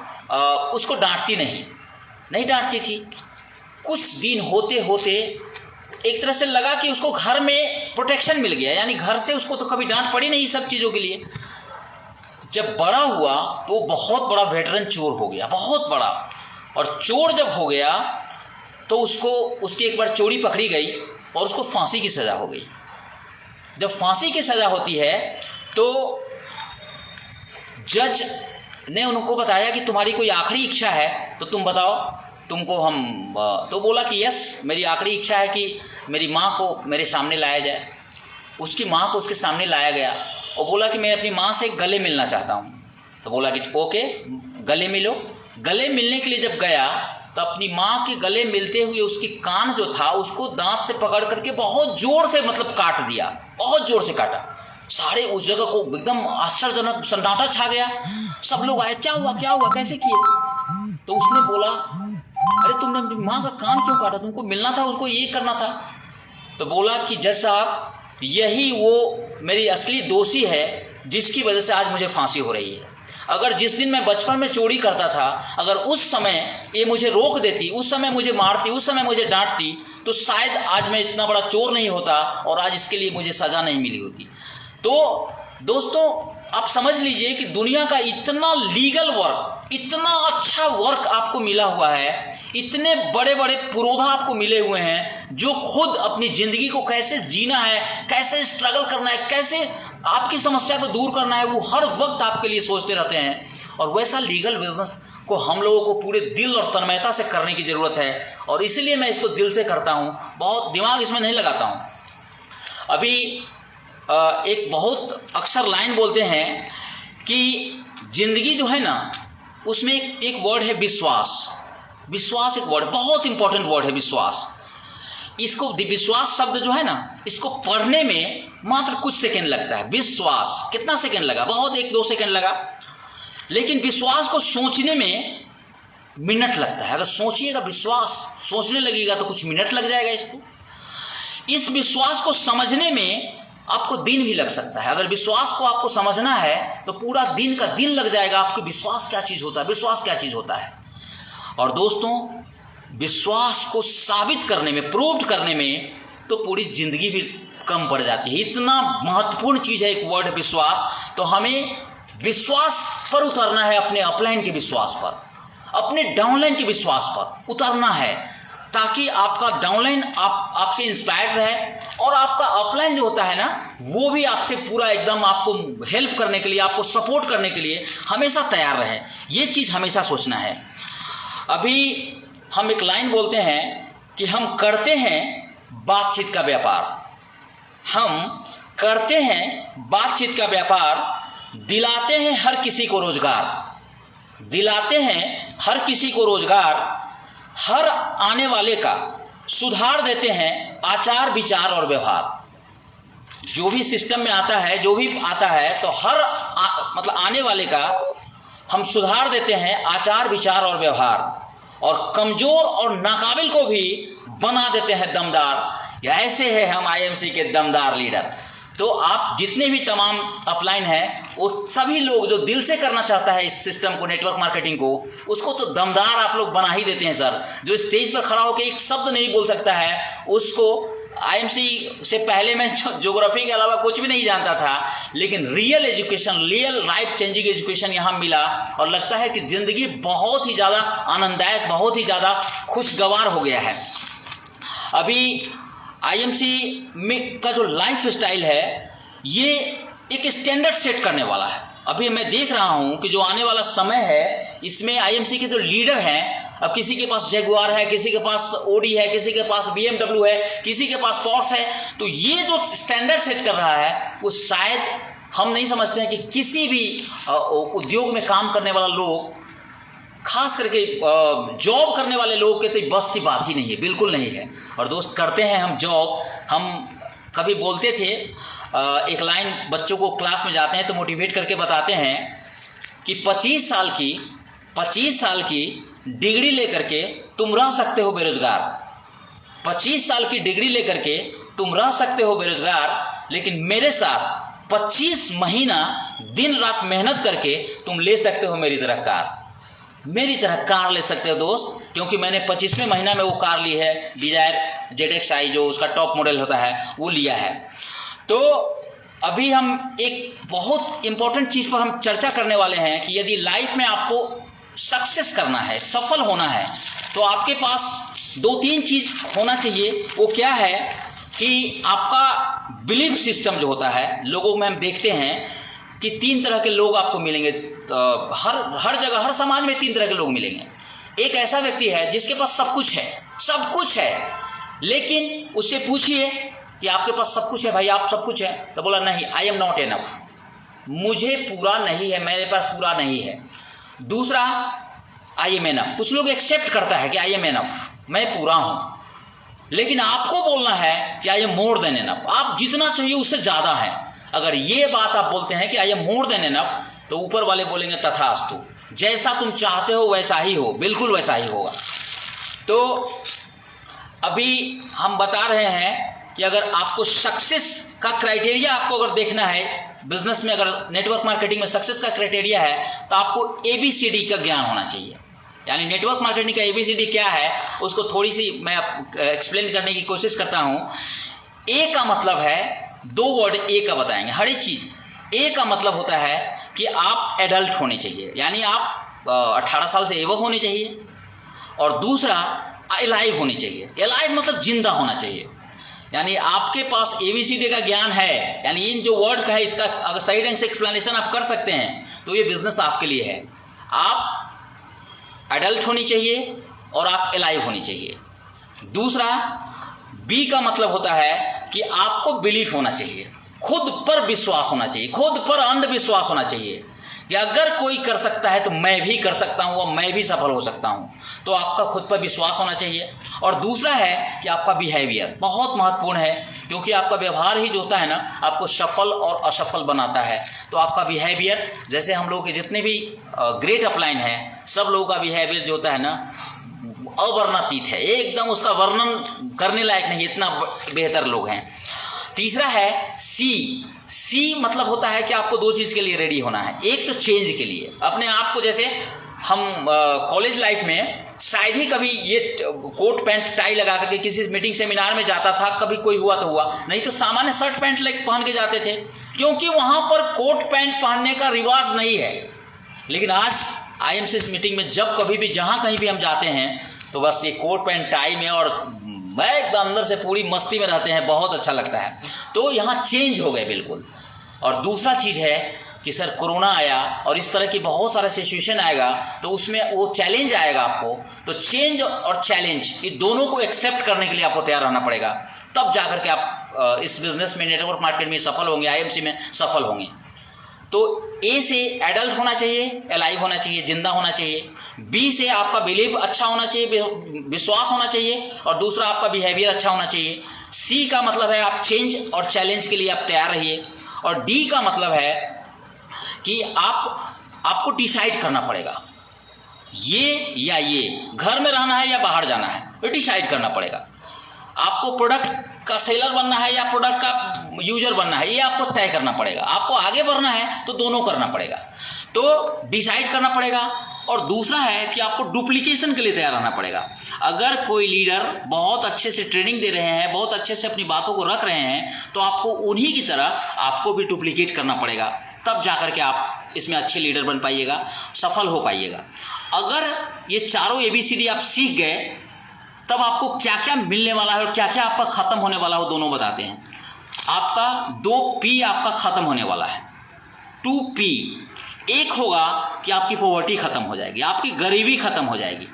उसको डांटती नहीं डांटती थी। कुछ दिन होते होते एक तरह से लगा कि उसको घर में प्रोटेक्शन मिल गया, यानी घर से उसको तो कभी डांट पड़ी नहीं सब चीज़ों के लिए। जब बड़ा हुआ तो बहुत बड़ा वेटरन चोर हो गया, बहुत बड़ा। और चोर जब हो गया तो उसकी एक बार चोरी पकड़ी गई और उसको फांसी की सज़ा हो गई। जब फांसी की सज़ा होती है तो जज ने उनको बताया कि तुम्हारी कोई आखिरी इच्छा है तो तुम बताओ, तुमको हम तो बोला कि यस, मेरी आखिरी इच्छा है कि मेरी माँ को मेरे सामने लाया जाए। उसकी माँ को उसके सामने लाया गया और बोला कि मैं अपनी माँ से गले मिलना चाहता हूँ। तो बोला कि ओके गले मिलो। गले मिलने के लिए जब गया तो अपनी माँ के गले मिलते हुए उसकी कान जो था उसको दांत से पकड़ करके बहुत जोर से काट दिया, बहुत जोर से काटा। सारे उस जगह को एकदम आश्चर्यजनक सन्नाटा छा गया। सब लोग आए, क्या हुआ कैसे किए। तो उसने बोला अरे तुमने अपनी माँ का कान क्यों काटा, तुमको मिलना था, उसको ये करना था। तो बोला कि जज साहब यही वो मेरी असली दोषी है जिसकी वजह से आज मुझे फांसी हो रही है। अगर जिस दिन मैं बचपन में चोरी करता था, अगर उस समय ये मुझे रोक देती, उस समय मुझे मारती, उस समय मुझे डांटती, तो शायद आज मैं इतना बड़ा चोर नहीं होता और आज इसके लिए मुझे सज़ा नहीं मिली होती। तो दोस्तों आप समझ लीजिए कि दुनिया का इतना लीगल वर्क, इतना अच्छा वर्क आपको मिला हुआ है, इतने बड़े बड़े पुरोधा आपको मिले हुए हैं जो खुद अपनी ज़िंदगी को कैसे जीना है, कैसे स्ट्रगल करना है, कैसे आपकी समस्या को दूर करना है, वो हर वक्त आपके लिए सोचते रहते हैं। और वैसा लीगल बिजनेस को हम लोगों को पूरे दिल और तन्मयता से करने की ज़रूरत है, और इसीलिए मैं इसको दिल से करता हूँ, बहुत दिमाग इसमें नहीं लगाता हूँ। अभी एक बहुत अक्सर लाइन बोलते हैं कि ज़िंदगी जो है ना उसमें एक वर्ड है विश्वास। विश्वास एक वर्ड, बहुत इंपॉर्टेंट वर्ड है विश्वास। इसको विश्वास शब्द जो है ना, इसको पढ़ने में मात्र कुछ सेकंड लगता है। विश्वास कितना सेकंड लगा, बहुत 1-2 सेकंड लगा। लेकिन विश्वास को सोचने में मिनट लगता है। अगर सोचिएगा, विश्वास सोचने लगेगा तो कुछ मिनट लग जाएगा इसको। इस विश्वास को समझने में आपको दिन भी लग सकता है। अगर विश्वास को आपको समझना है तो पूरा दिन का दिन लग जाएगा आपको विश्वास क्या चीज़ होता है, विश्वास क्या चीज़ होता है। और दोस्तों विश्वास को साबित करने में, प्रूव करने में तो पूरी ज़िंदगी भी कम पड़ जाती है। इतना महत्वपूर्ण चीज़ है एक वर्ड विश्वास। तो हमें विश्वास पर उतरना है, अपने अपलाइन के विश्वास पर, अपने डाउनलाइन के विश्वास पर उतरना है, ताकि आपका डाउनलाइन आपसे इंस्पायर्ड रहे और आपका अपलाइन जो होता है ना वो भी आपसे पूरा एकदम आपको हेल्प करने के लिए, आपको सपोर्ट करने के लिए हमेशा तैयार रहे। ये चीज़ हमेशा सोचना है। अभी हम एक लाइन बोलते हैं कि हम करते हैं बातचीत का व्यापार, हम करते हैं बातचीत का व्यापार, दिलाते हैं हर किसी को रोजगार, दिलाते हैं हर किसी को रोजगार, हर आने वाले का सुधार देते हैं आचार विचार और व्यवहार। जो भी सिस्टम में आता है, जो भी आता है, तो हर मतलब आने वाले का हम सुधार देते हैं आचार विचार और व्यवहार, और कमजोर और नाकाबिल को भी बना देते हैं दमदार। ऐसे है हम आईएमसी के दमदार लीडर। तो आप जितने भी तमाम अपलाइन हैं, वो सभी लोग जो दिल से करना चाहता है इस सिस्टम को, नेटवर्क मार्केटिंग को, उसको तो दमदार आप लोग बना ही देते हैं सर। जो स्टेज पर खड़ा होकर एक शब्द नहीं बोल सकता है, उसको आईएमसी से पहले मैं ज्योग्राफी के अलावा कुछ भी नहीं जानता था, लेकिन real education, real life changing education यहाँ मिला, और लगता है कि ज़िंदगी बहुत ही ज़्यादा आनंददायक, बहुत ही ज़्यादा खुशगवार हो गया है। अभी आईएमसी में का जो लाइफ स्टाइल है, ये एक स्टैंडर्ड सेट करने वाला है। अभी मैं देख रहा हूँ कि जो आने वाला समय है, इसमें आईएमसी के जो लीडर हैं, अब किसी के पास जगुआर है, किसी के पास ओडी है, किसी के पास BMW है, किसी के पास पोर्स है, तो ये जो स्टैंडर्ड सेट कर रहा है, वो शायद हम नहीं समझते हैं कि किसी भी उद्योग में काम करने वाला लोग, खास करके जॉब करने वाले लोग के तो बस की बात ही नहीं है, बिल्कुल नहीं है। और दोस्त, करते हैं हम जॉब। हम कभी बोलते थे, एक लाइन बच्चों को क्लास में जाते हैं तो मोटिवेट करके बताते हैं कि 25 साल की डिग्री लेकर के तुम रह सकते हो बेरोजगार। 25 साल की डिग्री लेकर के तुम रह सकते हो बेरोजगार, लेकिन मेरे साथ 25 महीना दिन रात मेहनत करके तुम ले सकते हो मेरी तरह कार ले सकते हो दोस्त। क्योंकि मैंने 25वें महीना में वो कार ली है, डिजायर ZXi, जो उसका टॉप मॉडल होता है, वो लिया है। तो अभी हम एक बहुत इंपॉर्टेंट चीज़ पर हम चर्चा करने वाले हैं कि यदि लाइफ में आपको सक्सेस करना है, सफल होना है, तो आपके पास 2-3 चीज़ होना चाहिए। वो क्या है कि आपका बिलीफ सिस्टम जो होता है, लोगों में हम देखते हैं कि 3 तरह के लोग आपको मिलेंगे। हर जगह, हर समाज में 3 तरह के लोग मिलेंगे। एक ऐसा व्यक्ति है जिसके पास सब कुछ है, लेकिन उससे पूछिए कि आपके पास सब कुछ है भाई, आप सब कुछ है, तो बोला नहीं, आई एम नॉट एनफ, मुझे पूरा नहीं है, मेरे पास पूरा नहीं है। दूसरा, आई एम एनफ। कुछ लोग एक्सेप्ट करता है कि आई एम एनफ, मैं पूरा हूं, लेकिन आपको बोलना है कि I am more than enough, आप जितना चाहिए उससे ज़्यादा है। अगर ये बात आप बोलते हैं कि I am more than enough, तो ऊपर वाले बोलेंगे तथास्तु, जैसा तुम चाहते हो वैसा ही हो, बिल्कुल वैसा ही होगा। तो अभी हम बता रहे हैं कि अगर आपको सक्सेस का क्राइटेरिया आपको अगर देखना है बिजनेस में, अगर नेटवर्क मार्केटिंग में सक्सेस का क्राइटेरिया है, तो आपको ABCD का ज्ञान होना चाहिए। यानी नेटवर्क मार्केटिंग का ABCD क्या है, उसको थोड़ी सी मैं एक्सप्लेन करने की कोशिश करता हूँ। A का मतलब है, 2 वर्ड A का बताएंगे हर एक चीज़। A का मतलब होता है कि आप एडल्ट होने चाहिए, यानी आप 18 साल से एबव होने चाहिए। और दूसरा, अलाइव होनी चाहिए। अलाइव मतलब जिंदा होना चाहिए, यानी आपके पास ABCD का ज्ञान है। यानी इन जो वर्ड का है, इसका अगर सही ढंग से एक्सप्लेनेशन आप कर सकते हैं तो ये बिजनेस आपके लिए है। आप एडल्ट होनी चाहिए और आप अलाइव होनी चाहिए। दूसरा, B का मतलब होता है कि आपको बिलीफ होना चाहिए, खुद पर विश्वास होना चाहिए, खुद पर अंधविश्वास होना चाहिए कि अगर कोई कर सकता है तो मैं भी कर सकता हूँ और मैं भी सफल हो सकता हूँ। तो आपका खुद पर विश्वास होना चाहिए। और दूसरा है कि आपका बिहेवियर बहुत महत्वपूर्ण है, क्योंकि आपका व्यवहार ही जो होता है ना, आपको सफल और असफल बनाता है। तो आपका बिहेवियर, जैसे हम लोग के जितने भी ग्रेट अपलाइन हैं, सब लोगों का बिहेवियर जो होता है ना, अवर्णनातीत है, एकदम उसका वर्णन करने लायक नहीं, इतना बेहतर लोग हैं। तीसरा है सी मतलब होता है कि आपको 2 चीज़ के लिए रेडी होना है। एक तो चेंज के लिए, अपने आप को, जैसे हम कॉलेज लाइफ में शायद ही कभी ये कोट पैंट टाई लगा करके किसी मीटिंग सेमिनार में जाता था, कभी कोई हुआ तो हुआ, नहीं तो सामान्य शर्ट पैंट पहन के जाते थे, क्योंकि वहाँ पर कोट पैंट पहनने का रिवाज नहीं है। लेकिन आज आईएमसी मीटिंग में जब कभी भी, जहाँ कहीं भी हम जाते हैं, तो बस ये कोट पैंट टाई में, और मैं एकदम अंदर से पूरी मस्ती में रहते हैं, बहुत अच्छा लगता है। तो यहाँ चेंज हो गए बिल्कुल। और दूसरा चीज़ है कि सर कोरोना आया और इस तरह की बहुत सारा सिचुएशन आएगा, तो उसमें वो चैलेंज आएगा आपको। तो चेंज और चैलेंज, ये दोनों को एक्सेप्ट करने के लिए आपको तैयार रहना पड़ेगा, तब जाकर के आप इस बिजनेस में, नेटवर्क मार्केट में सफल होंगे, आईएमसी में सफल होंगे। तो A से एडल्ट होना चाहिए, अलाइव होना चाहिए, जिंदा होना चाहिए। B से आपका बिलीव अच्छा होना चाहिए, विश्वास होना चाहिए, और दूसरा आपका बिहेवियर अच्छा होना चाहिए। सी का मतलब है आप चेंज और चैलेंज के लिए आप तैयार रहिए, और डी का मतलब है कि आपको डिसाइड करना पड़ेगा, ये या ये, घर में रहना है या बाहर जाना है, ये डिसाइड करना पड़ेगा। आपको प्रोडक्ट का सेलर बनना है या प्रोडक्ट का यूजर बनना है, ये आपको तय करना पड़ेगा। आपको आगे बढ़ना है तो दोनों करना पड़ेगा, तो डिसाइड करना पड़ेगा। और दूसरा है कि आपको डुप्लीकेशन के लिए तैयार रहना पड़ेगा। अगर कोई लीडर बहुत अच्छे से ट्रेनिंग दे रहे हैं, बहुत अच्छे से अपनी बातों को रख रहे हैं, तो आपको उन्हीं की तरह आपको भी डुप्लीकेट करना पड़ेगा, तब जाकर के आप इसमें अच्छे लीडर बन पाइएगा, सफल हो पाइएगा। अगर ये चारों ABCD आप सीख गए, तब आपको क्या क्या मिलने वाला है और क्या क्या आपका खत्म होने वाला हो, दोनों बताते हैं। आपका 2P आपका खत्म होने वाला है, 2P। एक होगा कि आपकी पॉवर्टी खत्म हो जाएगी, आपकी गरीबी खत्म हो जाएगी,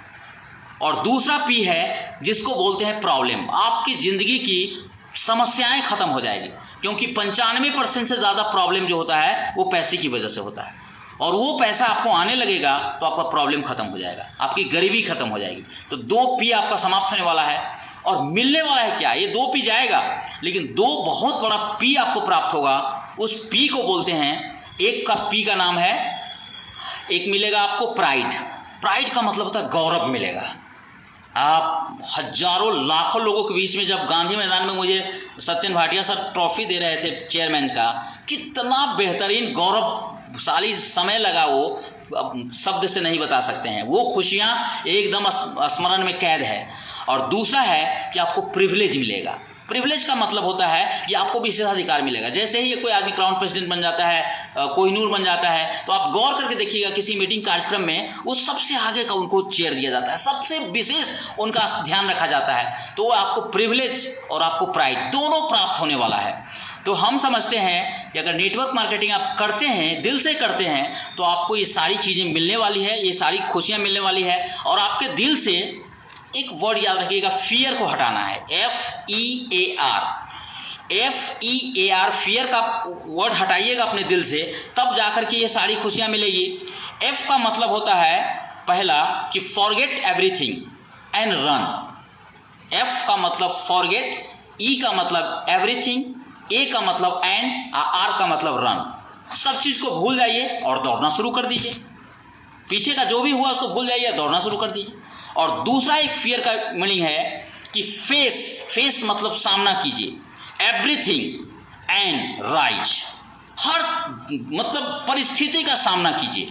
और दूसरा P है जिसको बोलते हैं प्रॉब्लम। आपकी जिंदगी की समस्याएं खत्म हो जाएगी, क्योंकि 95% से ज़्यादा प्रॉब्लम जो होता है वो पैसे की वजह से होता है, और वो पैसा आपको आने लगेगा तो आपका प्रॉब्लम खत्म हो जाएगा, आपकी गरीबी खत्म हो जाएगी। तो 2P आपका समाप्त होने वाला है, और मिलने वाला है क्या, ये 2P जाएगा, लेकिन 2 बहुत बड़ा P आपको प्राप्त होगा। उस P को बोलते हैं, एक का P का नाम है, एक मिलेगा आपको प्राइड। प्राइड का मतलब होता है गौरव मिलेगा। आप हजारों लाखों लोगों के बीच में जब गांधी मैदान में मुझे सत्यन भाटिया सर ट्रॉफी दे रहे थे चेयरमैन का, कितना बेहतरीन गौरवशाली समय लगा, वो शब्द से नहीं बता सकते हैं। वो खुशियां एकदम स्मरण में कैद है। और दूसरा है कि आपको प्रिविलेज मिलेगा। प्रिविलेज का मतलब होता है कि आपको विशेषाधिकार मिलेगा। जैसे ही कोई आदमी क्राउन प्रेसिडेंट बन जाता है, कोहिनूर बन जाता है, तो आप गौर करके देखिएगा किसी मीटिंग कार्यक्रम में वो सबसे आगे का उनको चेयर दिया जाता है, सबसे विशेष उनका ध्यान रखा जाता है। तो आपको प्रिविलेज और आपको प्राइड दोनों प्राप्त होने वाला है। तो हम समझते हैं कि अगर नेटवर्क मार्केटिंग आप करते हैं, दिल से करते हैं, तो आपको ये सारी चीज़ें मिलने वाली है, ये सारी खुशियाँ मिलने वाली है। और आपके दिल से एक वर्ड याद रखिएगा, फियर को हटाना है, FEAR। फियर का वर्ड हटाइएगा अपने दिल से, तब जाकर के ये सारी खुशियाँ मिलेगी। F का मतलब होता है पहला कि forget everything and run. F का मतलब फॉरगेट, E का मतलब एवरीथिंग, A का मतलब एंड, R का मतलब रन। सब चीज़ को भूल जाइए और दौड़ना शुरू कर दीजिए। पीछे का जो भी हुआ उसको भूल जाइए, दौड़ना शुरू कर दीजिए। और दूसरा एक फियर का मीनिंग है कि फेस मतलब सामना कीजिए, एवरीथिंग एंड राइज, हर मतलब परिस्थिति का सामना कीजिए।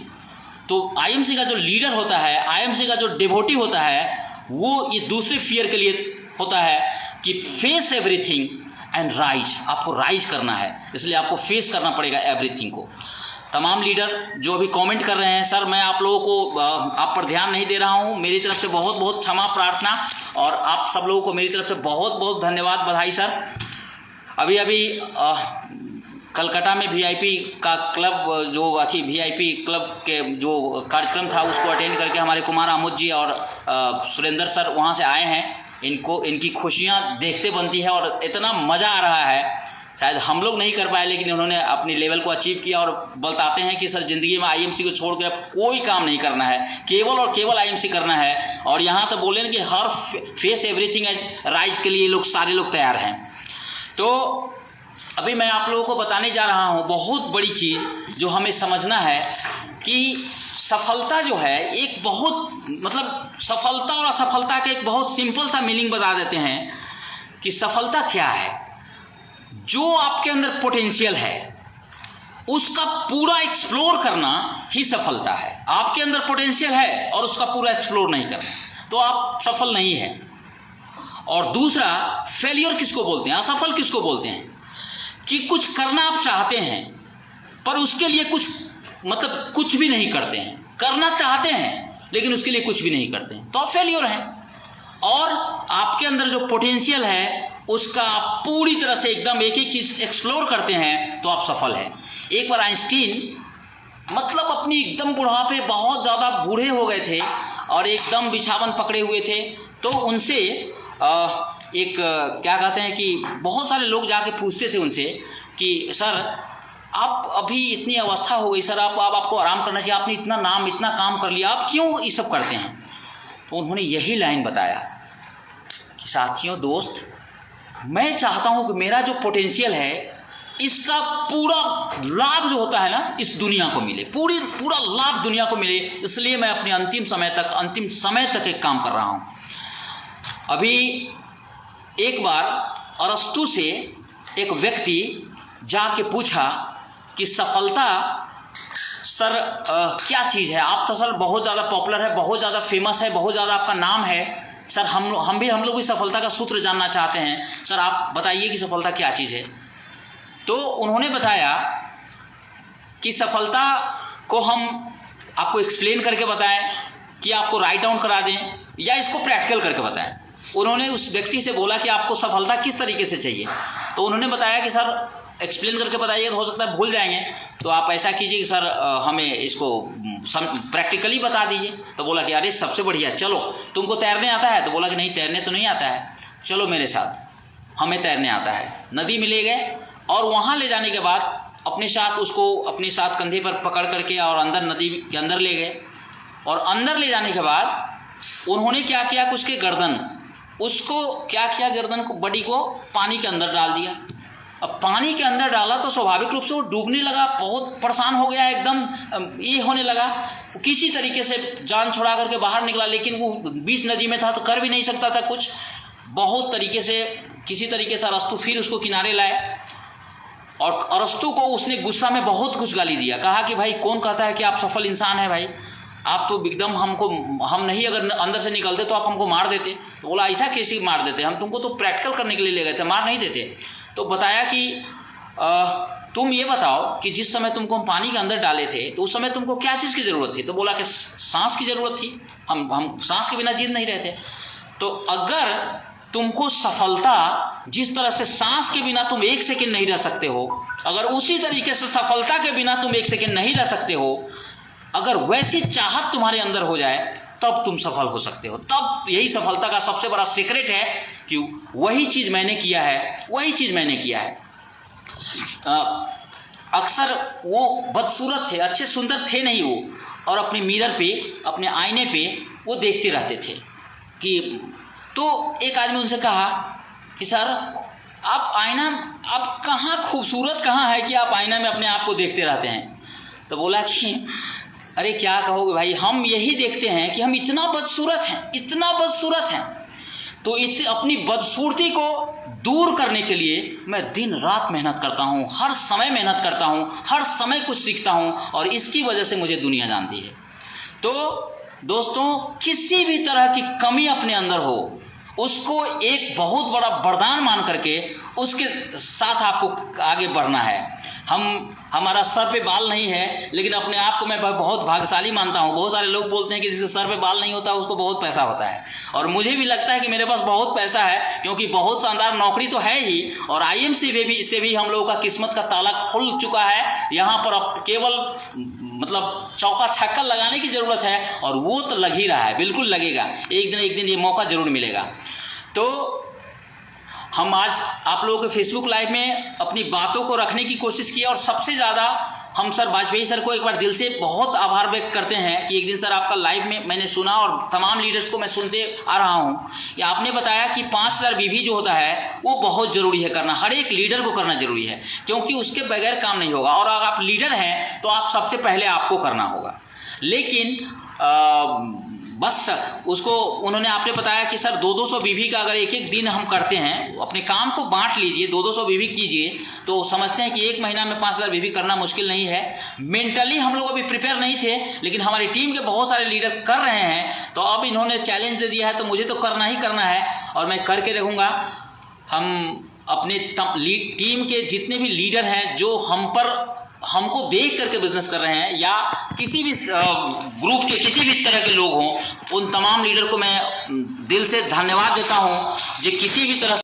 तो IMC का जो लीडर होता है, IMC का जो डिवोटी होता है, वो ये दूसरे फियर के लिए होता है कि फेस एवरीथिंग एंड राइज। आपको राइज करना है, इसलिए आपको फेस करना पड़ेगा एवरीथिंग को। तमाम लीडर जो अभी कमेंट कर रहे हैं, सर मैं आप लोगों को आप पर ध्यान नहीं दे रहा हूं, मेरी तरफ से बहुत बहुत क्षमा प्रार्थना, और आप सब लोगों को मेरी तरफ से बहुत बहुत धन्यवाद, बधाई सर। अभी कलकत्ता में VIP का क्लब जो VIP क्लब के जो कार्यक्रम था उसको अटेंड करके हमारे कुमार आमोद जी और सुरेंद्र सर वहाँ से आए हैं। इनकी खुशियाँ देखते बनती है, और इतना मज़ा आ रहा है, शायद हम लोग नहीं कर पाए, लेकिन उन्होंने अपनी लेवल को अचीव किया। और बताते हैं कि सर ज़िंदगी में IMC को छोड़ कर कोई काम नहीं करना है, केवल और केवल IMC करना है। और यहाँ तो बोले ना कि हर फेस एवरीथिंग राइज के लिए सारे लोग तैयार हैं। तो अभी मैं आप लोगों को बताने जा रहा हूँ बहुत बड़ी चीज़ जो हमें समझना है कि सफलता जो है एक बहुत मतलब सफलता और असफलता का एक बहुत सिंपल सा मीनिंग बता देते हैं कि सफलता क्या है। जो आपके अंदर पोटेंशियल है उसका पूरा एक्सप्लोर करना ही सफलता है। आपके अंदर पोटेंशियल है और उसका पूरा एक्सप्लोर नहीं करना तो आप सफल नहीं है। और दूसरा, फेलियर किसको बोलते हैं, असफल किसको बोलते हैं, कि कुछ करना आप चाहते हैं पर उसके लिए कुछ भी नहीं करते हैं। करना चाहते हैं लेकिन उसके लिए कुछ भी नहीं करते हैं तो आप फेलियर हैं। और आपके अंदर जो पोटेंशियल है उसका आप पूरी तरह से एकदम एक एक चीज़ एक्सप्लोर करते हैं तो आप सफल हैं। एक बार आइंस्टीन अपनी एकदम बुढ़ापे बहुत ज़्यादा बूढ़े हो गए थे और एकदम बिछावन पकड़े हुए थे, तो उनसे क्या कहते हैं कि बहुत सारे लोग जाके पूछते थे उनसे कि सर आप अभी इतनी अवस्था हो गई, सर आपको आराम करना चाहिए, आपने इतना काम कर लिया, आप क्यों ये सब करते हैं। तो उन्होंने यही लाइन बताया कि साथियों दोस्त, मैं चाहता हूं कि मेरा जो पोटेंशियल है इसका पूरा लाभ जो होता है ना इस दुनिया को मिले, पूरा लाभ दुनिया को मिले, इसलिए मैं अपने अंतिम समय तक एक काम कर रहा हूं। अभी एक बार अरस्तु से एक व्यक्ति जाके पूछा कि सफलता सर क्या चीज़ है, आप तो सर बहुत ज़्यादा पॉपुलर है, बहुत ज़्यादा फेमस है, बहुत ज़्यादा आपका नाम है सर, हम लोग भी सफलता का सूत्र जानना चाहते हैं, सर आप बताइए कि सफलता क्या चीज़ है। तो उन्होंने बताया कि सफलता को हम आपको एक्सप्लेन करके बताएं कि आपको राइट डाउन करा दें या इसको प्रैक्टिकल करके बताएं। उन्होंने उस व्यक्ति से बोला कि आपको सफलता किस तरीके से चाहिए, तो उन्होंने बताया कि सर एक्सप्लेन करके बताइए, तो हो सकता है भूल जाएंगे, तो आप ऐसा कीजिए कि सर हमें इसको प्रैक्टिकली बता दीजिए। तो बोला कि अरे सबसे बढ़िया, चलो तुमको तैरने आता है? तो बोला कि नहीं तैरने तो नहीं आता है, चलो मेरे साथ, हमें तैरने आता है। नदी में ले गए और वहाँ ले जाने के बाद अपने साथ कंधे पर पकड़ करके और अंदर नदी के अंदर ले गए, और अंदर ले जाने के बाद उन्होंने क्या किया कि उसके गर्दन को बॉडी को पानी के अंदर डाल दिया। अब पानी के अंदर डाला तो स्वाभाविक रूप से वो डूबने लगा, बहुत परेशान हो गया, एकदम ये होने लगा, किसी तरीके से जान छुड़ा करके बाहर निकला, लेकिन वो बीच नदी में था तो कर भी नहीं सकता था कुछ, बहुत तरीके से किसी तरीके से अरस्तु फिर उसको किनारे लाए, और अरस्तु को उसने गुस्सा में बहुत कुछ गाली दिया, कहा कि भाई कौन कहता है कि आप सफल इंसान हैं, भाई आप तो एकदम हम नहीं अगर अंदर से निकलते तो आप हमको मार देते। तो बोला ऐसा कैसे मार देते, हम तुमको तो प्रैक्टिकल करने के लिए ले गए थे, मार नहीं देते। तो बताया कि तुम ये बताओ कि जिस समय तुमको हम पानी के अंदर डाले थे तो उस समय तुमको क्या चीज़ की ज़रूरत थी? तो बोला कि सांस की ज़रूरत थी, हम सांस के बिना जी नहीं रहे थे। तो अगर तुमको सफलता, जिस तरह से सांस के बिना तुम 1 सेकंड नहीं रह सकते हो, अगर उसी तरीके से सफलता के बिना तुम 1 सेकंड नहीं रह सकते हो, अगर वैसी चाहत तुम्हारे अंदर हो जाए तब तुम सफल हो सकते हो। तब यही सफलता का सबसे बड़ा सीक्रेट है कि वही चीज़ मैंने किया है। अक्सर वो बदसूरत थे, अच्छे सुंदर थे नहीं वो, और अपने मिरर पे, अपने आईने पे वो देखते रहते थे कि, तो एक आदमी उनसे कहा कि सर आप कहाँ खूबसूरत कहाँ है कि आप आईना में अपने आप को देखते रहते हैं? तो बोला कि अरे क्या कहोगे भाई, हम यही देखते हैं कि हम इतना बदसूरत हैं, तो अपनी बदसूरती को दूर करने के लिए मैं दिन रात मेहनत करता हूँ, हर समय मेहनत करता हूँ, हर समय कुछ सीखता हूँ, और इसकी वजह से मुझे दुनिया जानती है। तो दोस्तों, किसी भी तरह की कमी अपने अंदर हो, उसको एक बहुत बड़ा वरदान मान करके उसके साथ आपको आगे बढ़ना है। हमारा सर पे बाल नहीं है, लेकिन अपने आप को मैं बहुत भाग्यशाली मानता हूँ। बहुत सारे लोग बोलते हैं कि जिसके सर पे बाल नहीं होता उसको बहुत पैसा होता है, और मुझे भी लगता है कि मेरे पास बहुत पैसा है, क्योंकि बहुत शानदार नौकरी तो है ही, और IMC से भी हम लोगों का किस्मत का ताला खुल चुका है। यहाँ पर अब केवल मतलब चौका छक्का लगाने की ज़रूरत है, और वो तो लग ही रहा है, बिल्कुल लगेगा, एक दिन ये मौका ज़रूर मिलेगा। तो हम आज आप लोगों के फेसबुक लाइव में अपनी बातों को रखने की कोशिश की, और सबसे ज़्यादा हम सर वाजपेयी सर को एक बार दिल से बहुत आभार व्यक्त करते हैं कि एक दिन सर आपका लाइव में मैंने सुना, और तमाम लीडर्स को मैं सुनते आ रहा हूँ कि आपने बताया कि 5000 बीवी जो होता है वो बहुत ज़रूरी है करना, हर एक लीडर को करना ज़रूरी है, क्योंकि उसके बगैर काम नहीं होगा, और अगर आप लीडर हैं तो आप सबसे पहले आपको करना होगा। लेकिन बस उसको उन्होंने आपने बताया कि सर 200 बीवी का अगर एक दिन हम करते हैं, अपने काम को बांट लीजिए, 200 बीवी कीजिए, तो समझते हैं कि 1 महीना में 5000 बीवी करना मुश्किल नहीं है। मेंटली हम लोग अभी प्रिपेयर नहीं थे, लेकिन हमारी टीम के बहुत सारे लीडर कर रहे हैं, तो अब इन्होंने चैलेंज दे दिया है, तो मुझे तो करना ही करना है, और मैं करके रहूँगा। हम अपने टीम के जितने भी लीडर हैं जो हमको देख करके बिजनेस कर रहे हैं, या किसी भी ग्रुप के किसी भी तरह के लोग हों, उन तमाम लीडर को मैं दिल से धन्यवाद देता हूं, जो किसी भी तरह